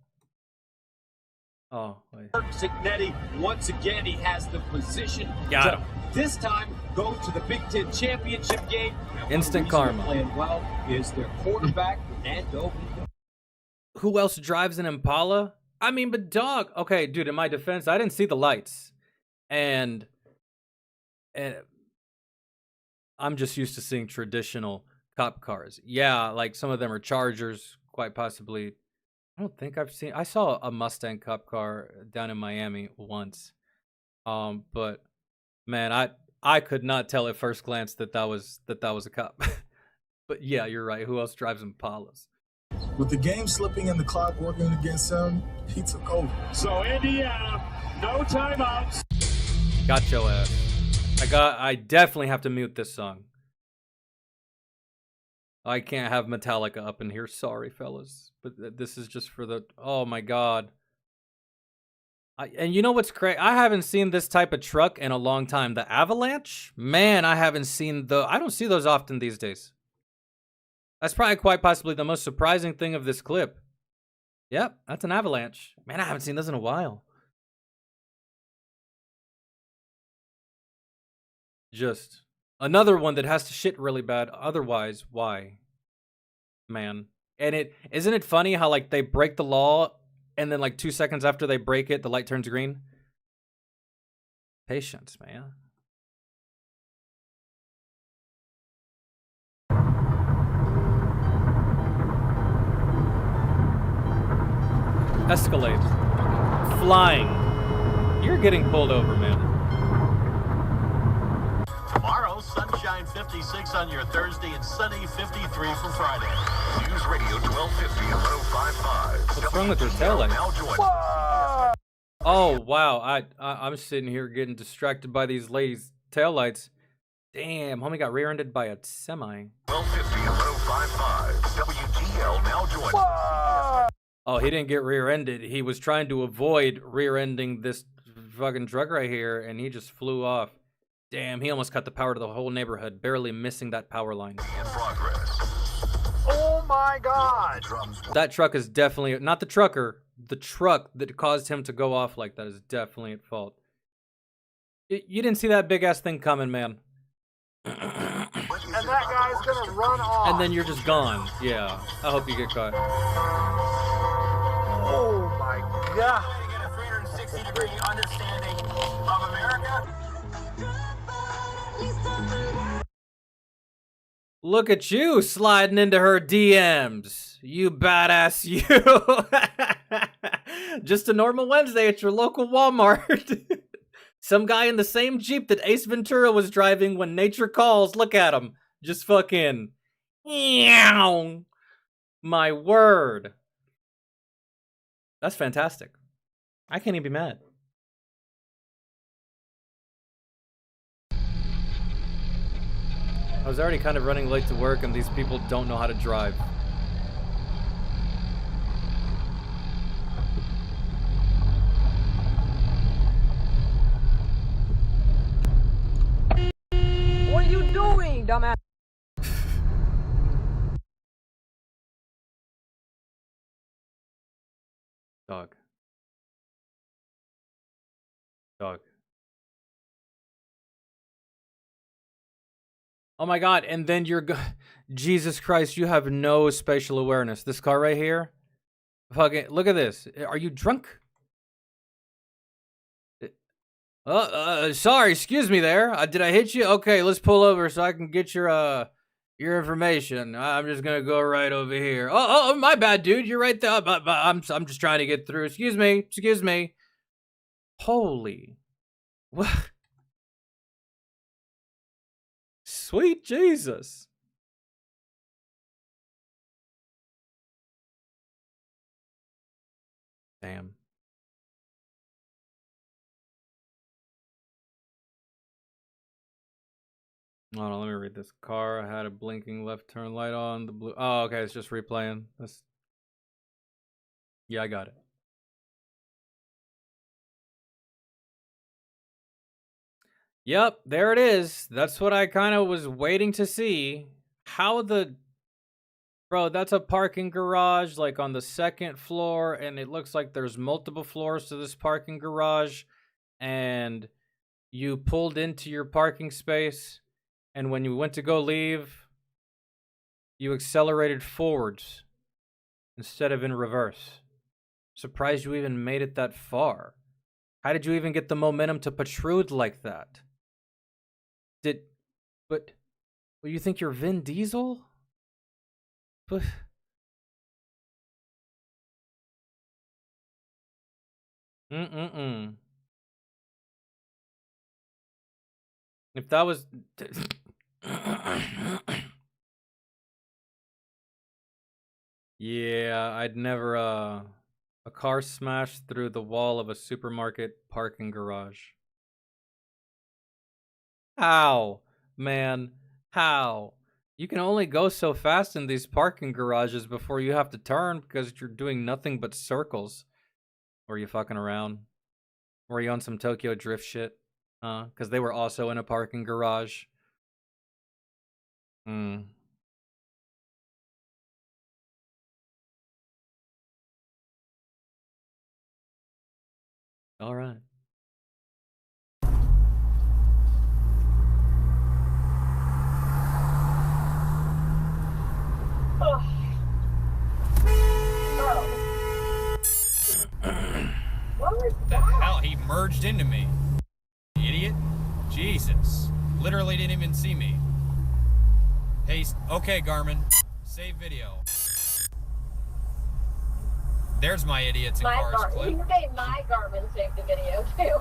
Oh, wait. Signetti, once again, he has the position. Got him. This time, go to the Big Ten championship game. Instant karma. Playing well is their quarterback, Fernando. Who else drives an Impala? I mean, but dog. Okay, dude, in my defense, I didn't see the lights. And I'm just used to seeing traditional cop cars. Yeah, like some of them are Chargers, quite possibly. I don't think I saw a Mustang cop car down in Miami once. But man, I could not tell at first glance that was a cop. But yeah, you're right. Who else drives Impalas? With the game slipping and the clock working against him, he took over. So Indiana, no timeouts. Got your ass. I definitely have to mute this song. I can't have Metallica up in here. Sorry, fellas. But this is just for the... Oh, my God. And you know what's crazy? I haven't seen this type of truck in a long time. The Avalanche? Man, I haven't seen the... I don't see those often these days. That's probably quite possibly the most surprising thing of this clip. Yep, that's an Avalanche. Man, I haven't seen those in a while. Just another one that has to shit really bad. Otherwise, why? Man. And isn't it funny how like they break the law and then like 2 seconds after they break it, the light turns green? Patience, man. Escalade. Flying. You're getting pulled over, man. Tomorrow, sunshine 56 on your Thursday and sunny 53 for Friday. News Radio 1250 and 1055. What's wrong with your taillights? Oh, wow. I'm sitting here getting distracted by these ladies' taillights. Damn, homie got rear-ended by a semi. 1250 and 1055. WGL now joins. Oh, he didn't get rear-ended. He was trying to avoid rear-ending this fucking truck right here, and he just flew off. Damn, he almost cut the power to the whole neighborhood, barely missing that power line. In progress. Oh my God! That truck is definitely, not the trucker, the truck that caused him to go off like that is definitely at fault. You didn't see that big-ass thing coming, man. And that guy's gonna run off. And then you're just gone. Yeah, I hope you get caught. Oh my God! To get a 360-degree understanding of America. Look at you sliding into her DMs. You badass you. Just a normal Wednesday at your local Walmart. Some guy in the same Jeep that Ace Ventura was driving when nature calls. Look at him. Just fucking... Meow. My word. That's fantastic. I can't even be mad. I was already kind of running late to work, and these people don't know how to drive. What are you doing, dumbass? Dog. Dog. Oh my God, and then Jesus Christ, you have no spatial awareness. This car right here, fucking, look at this. Are you drunk? Sorry, excuse me there. Did I hit you? Okay, let's pull over so I can get your information. I'm just gonna go right over here. Oh, my bad, dude. You're right there. But I'm just trying to get through. Excuse me. Holy, what? Sweet Jesus. Damn. Hold on, let me read this. Car had a blinking left turn light on. The blue. Oh, okay, it's just replaying. Yeah, I got it. Yep, there it is. That's what I kind of was waiting to see. How the Bro, that's a parking garage like on the second floor, and it looks like there's multiple floors to this parking garage, and you pulled into your parking space, and when you went to go leave, you accelerated forwards instead of in reverse. Surprised you even made it that far. How did you even get the momentum to protrude like that? But you think you're Vin Diesel? But if that was yeah, I'd never a car smashed through the wall of a supermarket parking garage. How? Man, how? You can only go so fast in these parking garages before you have to turn because you're doing nothing but circles. Or are you fucking around? Or are you on some Tokyo Drift shit? Because they were also in a parking garage. All right. What the hell? He merged into me. Idiot. Jesus. Literally didn't even see me. Hey, okay, Garmin. Save video. There's my idiots in cars clip. You say my Garmin saved the video too.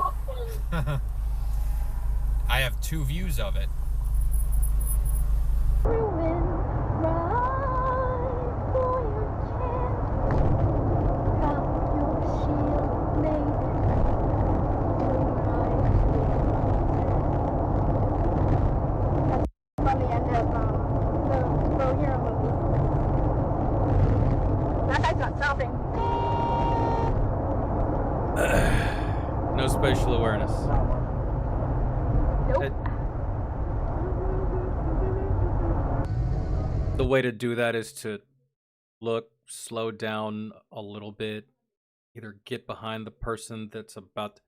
I have 2 views of it. From the end of the superhero movie. That guy's not stopping. No spatial awareness. Nope. The way to do that is to look, slow down a little bit, either get behind the person that's about to...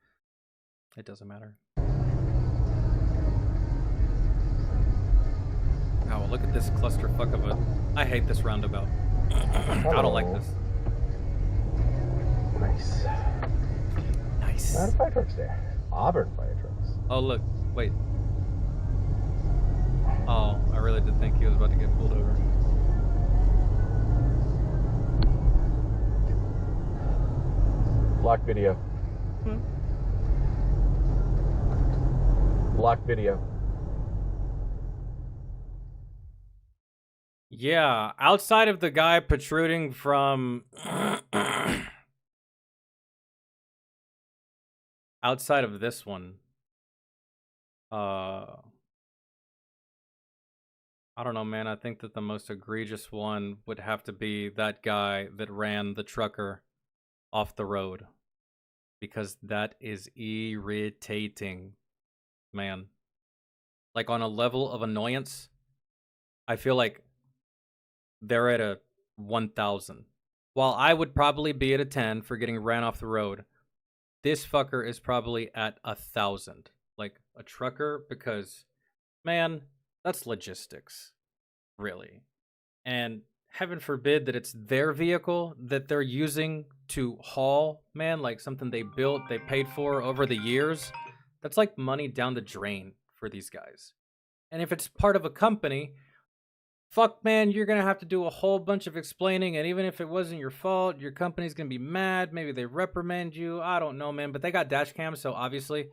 It doesn't matter. Oh, look at this clusterfuck of a... I hate this roundabout. I don't like this. Nice. Nice. Not a fire trucks there. Auburn fire trucks. Oh, look. Wait. Oh, I really did think he was about to get pulled over. Block video. Block video. Yeah, outside of the guy protruding from... outside of this one, I don't know, man. I think that the most egregious one would have to be that guy that ran the trucker off the road. Because that is irritating, man. Like, on a level of annoyance, I feel like they're at a 1,000. While I would probably be at a 10 for getting ran off the road, this fucker is probably at 1,000. Like, a trucker, because, man, that's logistics, really. And heaven forbid that it's their vehicle that they're using to haul, man, like something they built, they paid for over the years. That's like money down the drain for these guys. And if it's part of a company, fuck, man, you're going to have to do a whole bunch of explaining. And even if it wasn't your fault, your company's going to be mad. Maybe they reprimand you. I don't know, man. But they got dash cams, so obviously.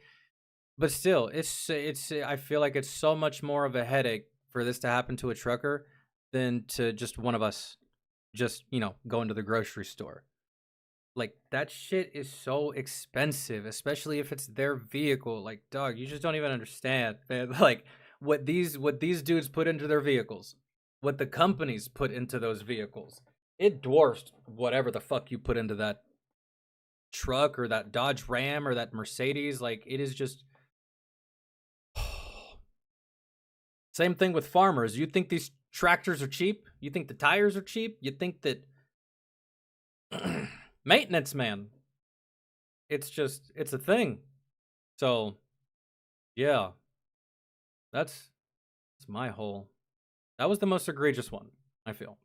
But still, it's. I feel like it's so much more of a headache for this to happen to a trucker than to just one of us just, going to the grocery store. Like, that shit is so expensive, especially if it's their vehicle. Like, dog, you just don't even understand, man. Like, what these dudes put into their vehicles, what the companies put into those vehicles, it dwarfs whatever the fuck you put into that truck or that Dodge Ram or that Mercedes. Like, it is just... Same thing with farmers. You think these tractors are cheap? You think the tires are cheap? You think that maintenance, man, it's a thing. So, yeah, that's my whole. That was the most egregious one, I feel.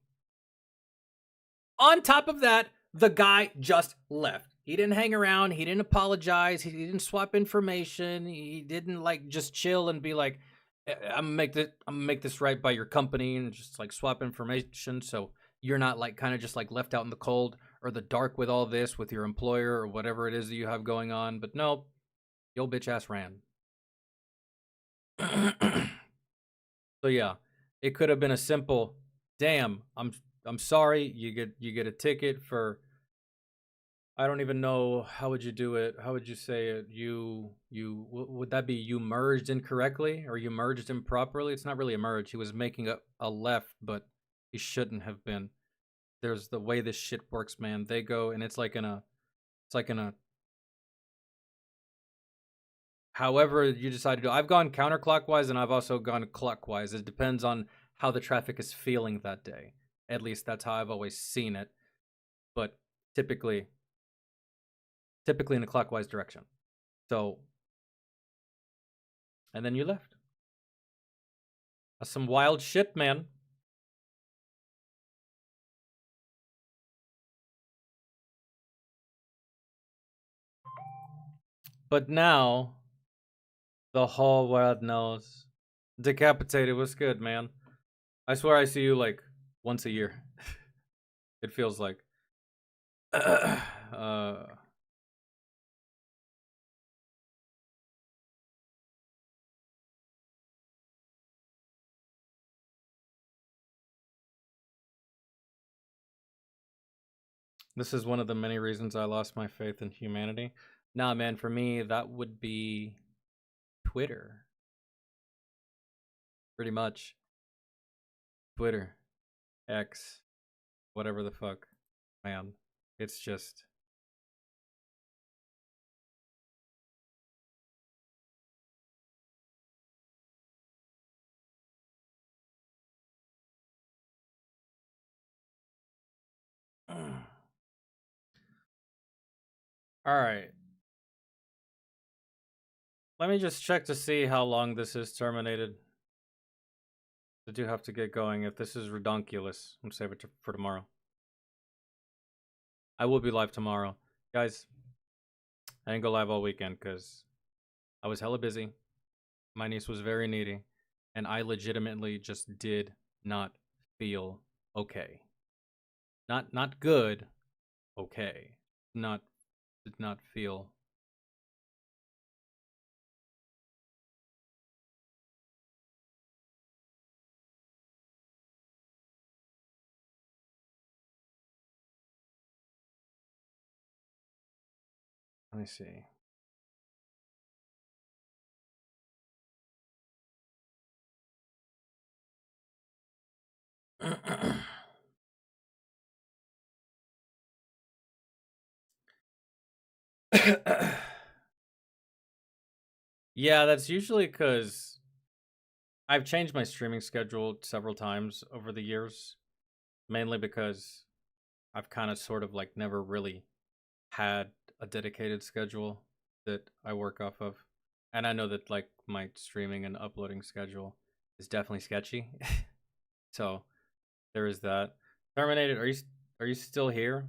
On top of that, the guy just left. He didn't hang around. He didn't apologize. He didn't swap information. He didn't like just chill and be like, I'm gonna make this right by your company and just like swap information so you're not like kind of just like left out in the cold or the dark with all this with your employer or whatever it is that you have going on. But no, the old bitch ass ran. So yeah, it could have been a simple, damn, I'm sorry, you get a ticket for, I don't even know, how would you do it? How would you say it? Would that be you merged incorrectly or you merged improperly? It's not really a merge. He was making a left, but he shouldn't have been. There's the way this shit works, man. They go and it's like in a however you decide to do. I've gone counterclockwise and I've also gone clockwise. It depends on how the traffic is feeling that day. At least that's how I've always seen it. But typically in a clockwise direction. So, and then you left. That's some wild shit, man. But now, the whole world knows. Decapitated was good, man. I swear I see you like once a year. It feels like. This is one of the many reasons I lost my faith in humanity. Nah, man, for me, that would be Twitter. Pretty much. Twitter. X. Whatever the fuck. Man, it's just... Alright. Let me just check to see how long this is terminated. I do have to get going. If this is redonkulous, I'm save it for tomorrow. I will be live tomorrow. Guys, I didn't go live all weekend because I was hella busy. My niece was very needy. And I legitimately just did not feel okay. Not good. Okay. Did not feel. Let me see. Yeah, that's usually because I've changed my streaming schedule several times over the years, mainly because I've kind of sort of like never really had a dedicated schedule that I work off of. And I know that like my streaming and uploading schedule is definitely sketchy. So there is that. Terminated, are you still here?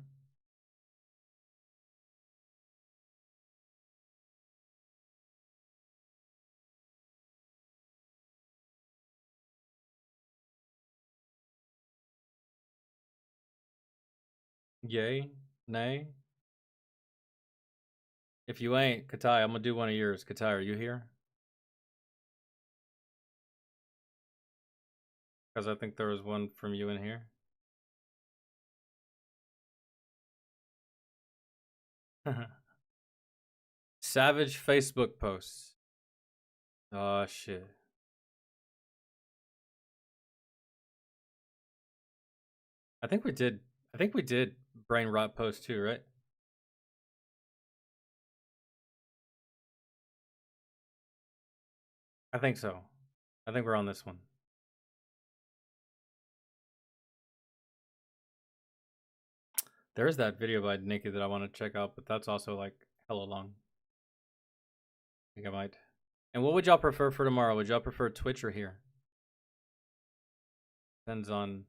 Yay? Nay? If you ain't, Katai, I'm gonna do one of yours. Katai, are you here? Because I think there was one from you in here. Savage Facebook posts. Oh shit. I think we did brain rot post too, right? I think so. I think we're on this one. There's that video by Nikki that I want to check out, but that's also like hella long. I think I might. And what would y'all prefer for tomorrow? Would y'all prefer Twitch or here? Depends on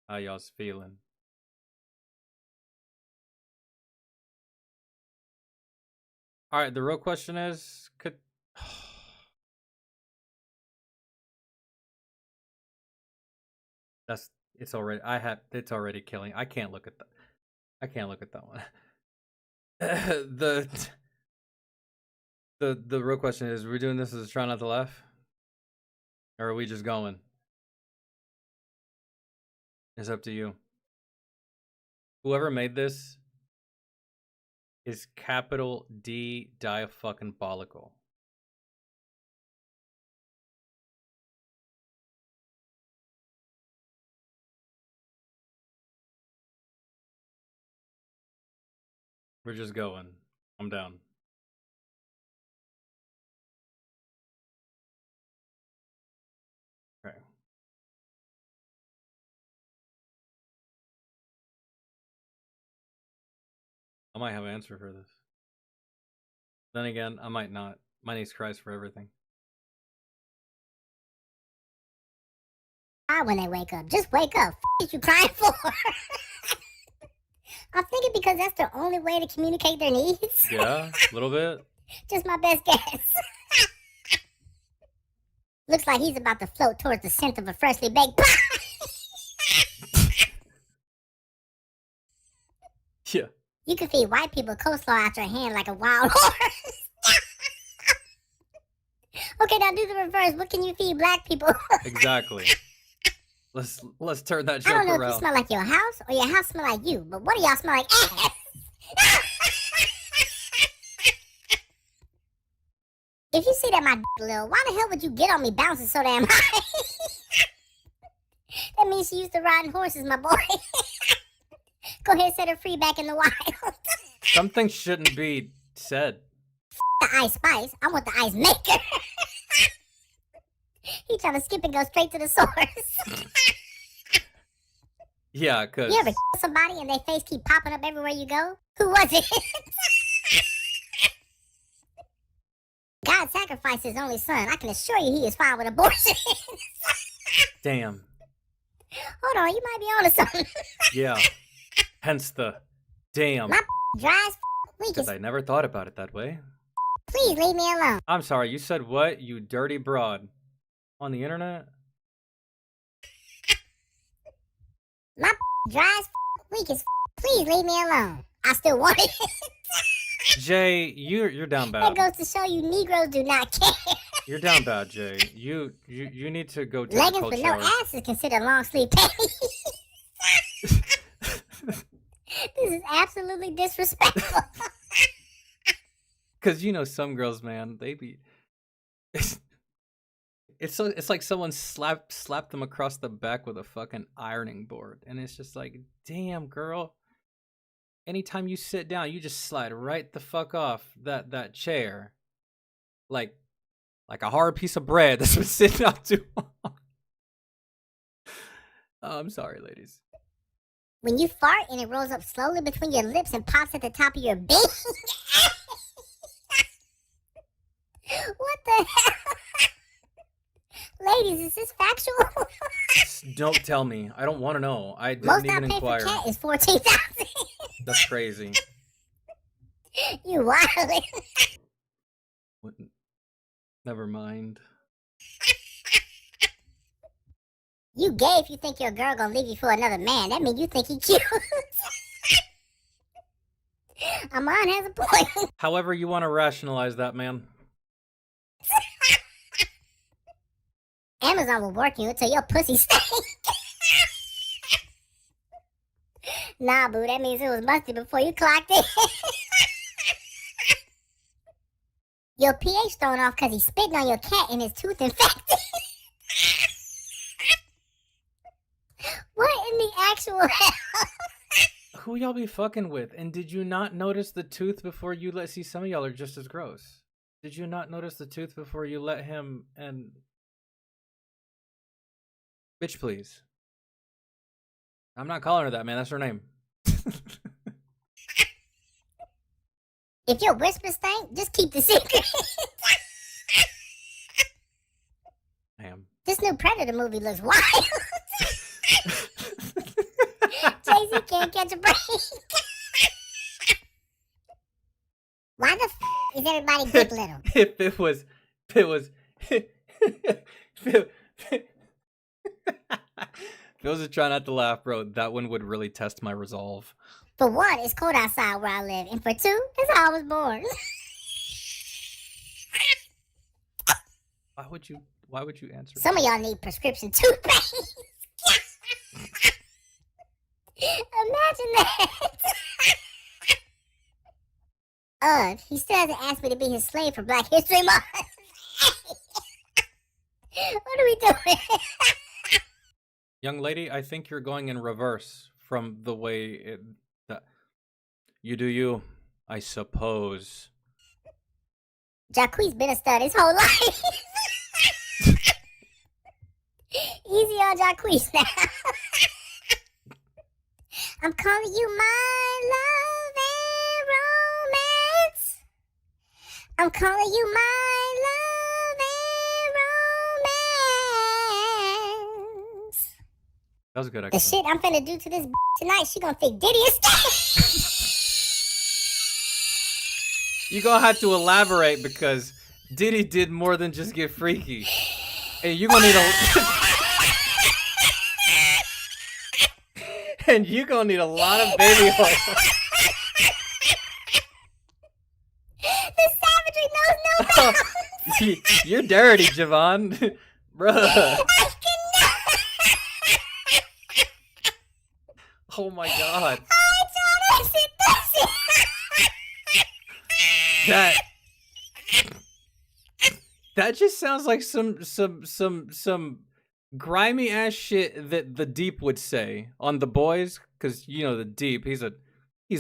how y'all's feeling. All right, the real question is, it's already killing. I can't look at that. I can't look at that one. The real question is, are we doing this as a try not to laugh? Or are we just going? It's up to you. Whoever made this is capital D diafucking-bolical. We're just going. I'm down. Okay. I might have an answer for this. Then again, I might not. My niece cries for everything. When they wake up. Just wake up. What you crying for? I'm thinking because that's the only way to communicate their needs. Yeah, a little bit. Just my best guess. Looks like he's about to float towards the scent of a freshly baked pie. Yeah. You can feed white people coleslaw out your hand like a wild horse. Okay, now do the reverse. What can you feed black people? Exactly. Let's turn that joke I don't know around. if you smell like your house or your house smell like you, but what do y'all smell like? Ass. If you see that my little, why the hell would you get on me bouncing so damn high? That means she used to riding horses, my boy. Go ahead, set her free back in the wild. Something shouldn't be said. The ice spice. I want the ice maker. He trying to skip and go straight to the source. Yeah, cause you ever kill somebody and their face keep popping up everywhere you go? Who was it? God sacrificed his only son. I can assure you he is fine with abortion. Damn. Hold on, you might be onto something. Yeah. Hence the damn. My dry as weak Because as. I never thought about it that way. Please leave me alone. I'm sorry, you said what? You dirty broad. On the internet? My dry as weak as. Please leave me alone. I still want it. Jay, you're down That bad. goes to show you Negroes do not care. You're down bad, Jay. You need to go take a Leggings cold with shower. no ass is considered long sleeve panties. This is absolutely disrespectful. Cause you know some girls, man, they be it's like someone slapped them across the back with a fucking ironing board, and it's just like, damn, girl. Anytime you sit down, you just slide right the fuck off that chair, like a hard piece of bread that's been sitting out too long. Oh, I'm sorry, ladies. When you fart and it rolls up slowly between your lips and pops at the top of your beak. What the hell? Ladies, is this factual? Don't tell me. I don't want to know. I didn't Most even I pay inquire. for cat is $14,000. That's crazy. You wildin'. Never mind. You gay if you think your girl gonna leave you for another man. That means you think he cute. Amon has a point. However you want to rationalize that, man. Amazon will work you until your pussy stink. Nah, boo, that means it was musty before you clocked it. Your pH thrown off because he's spitting on your cat and his tooth infected. What in the actual hell? Who y'all be fucking with? And did you not notice the tooth before you let... See, some of y'all are just as gross. Did you not notice the tooth before you let him and... Bitch, please. I'm not calling her that, man. That's her name. If your whispers stink, just keep the secret. Damn. This new Predator movie looks wild. Jay-Z can't catch a break. Why the f is everybody dick little? If it was, if I was trying not to laugh, bro, that one would really test my resolve. For one, it's cold outside where I live, and for two, that's how I was born. Why would you answer? Some of y'all need prescription toothpaste. Imagine that. He still hasn't asked me to be his slave for Black History Month. What are we doing? Young lady, I think you're going in reverse from the way that you do you, I suppose. Jacquees been a stud his whole life. Easy on Jacquees now. I'm calling you my love and romance. I'm calling you my love and romance. That was good. The shit I'm finna do to this tonight, she gonna think Diddy is dead. You gonna have to elaborate because Diddy did more than just get freaky. And you gonna need a and you gonna need a lot of baby oil. The savagery knows no bounds. You're dirty, Javon. Bruh. Oh my god. That just sounds like some grimy ass shit that the Deep would say on The Boys, because you know the Deep, he's a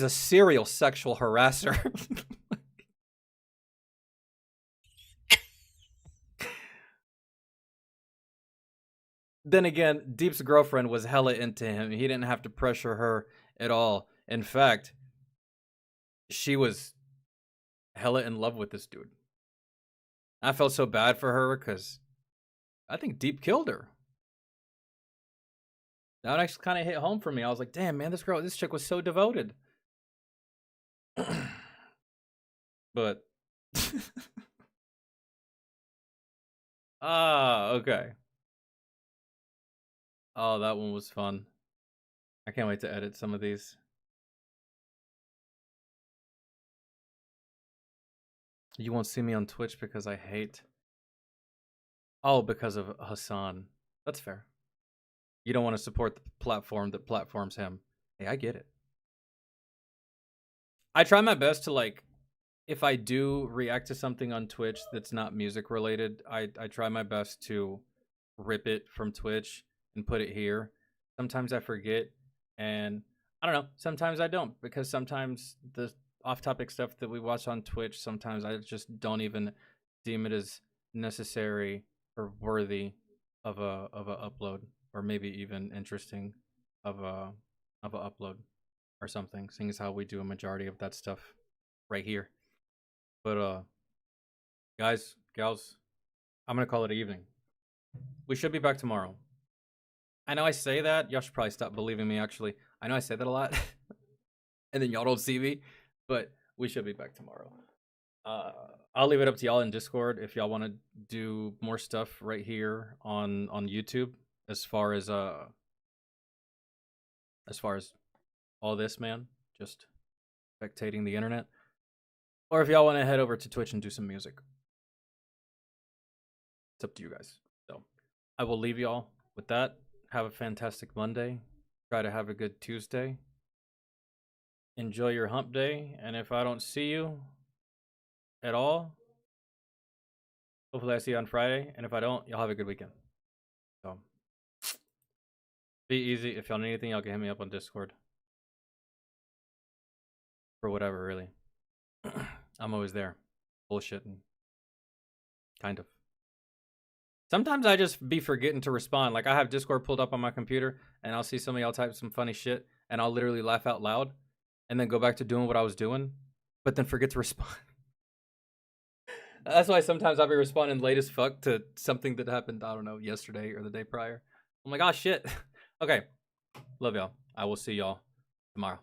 serial sexual harasser. Then again, Deep's girlfriend was hella into him. He didn't have to pressure her at all. In fact, she was hella in love with this dude. I felt so bad for her because I think Deep killed her. That actually kind of hit home for me. I was like, damn, man, this chick was so devoted. But okay. Oh, that one was fun. I can't wait to edit some of these. You won't see me on Twitch because I hate... Oh, because of Hassan. That's fair. You don't want to support the platform that platforms him. Hey, I get it. I try my best to, like, if I do react to something on Twitch that's not music related, I try my best to rip it from Twitch and put it here. Sometimes I forget, and I don't know, sometimes I don't, because sometimes the off-topic stuff that we watch on Twitch, sometimes I just don't even deem it as necessary or worthy of a upload, or maybe even interesting of a upload or something, seeing as how we do a majority of that stuff right here. But guys, gals, I'm gonna call it an evening. We should be back tomorrow. I know I say that. Y'all should probably stop believing me, actually. I know I say that a lot. And then y'all don't see me. But we should be back tomorrow. I'll leave it up to y'all in Discord if y'all want to do more stuff right here on YouTube. As far as all this, man. Just spectating the internet. Or if y'all want to head over to Twitch and do some music. It's up to you guys. So I will leave y'all with that. Have a fantastic Monday. Try to have a good Tuesday. Enjoy your hump day. And if I don't see you at all, hopefully I see you on Friday. And if I don't, y'all have a good weekend. So be easy. If y'all need anything, y'all can hit me up on Discord. For whatever, really. I'm always there. Bullshitting. Kind of. Sometimes I just be forgetting to respond. Like, I have Discord pulled up on my computer, and I'll see some of y'all type some funny shit, and I'll literally laugh out loud, and then go back to doing what I was doing. but then forget to respond. That's why sometimes I'll be responding late as fuck to something that happened, I don't know, yesterday or the day prior. I'm like, oh shit. Okay. Love y'all. I will see y'all tomorrow.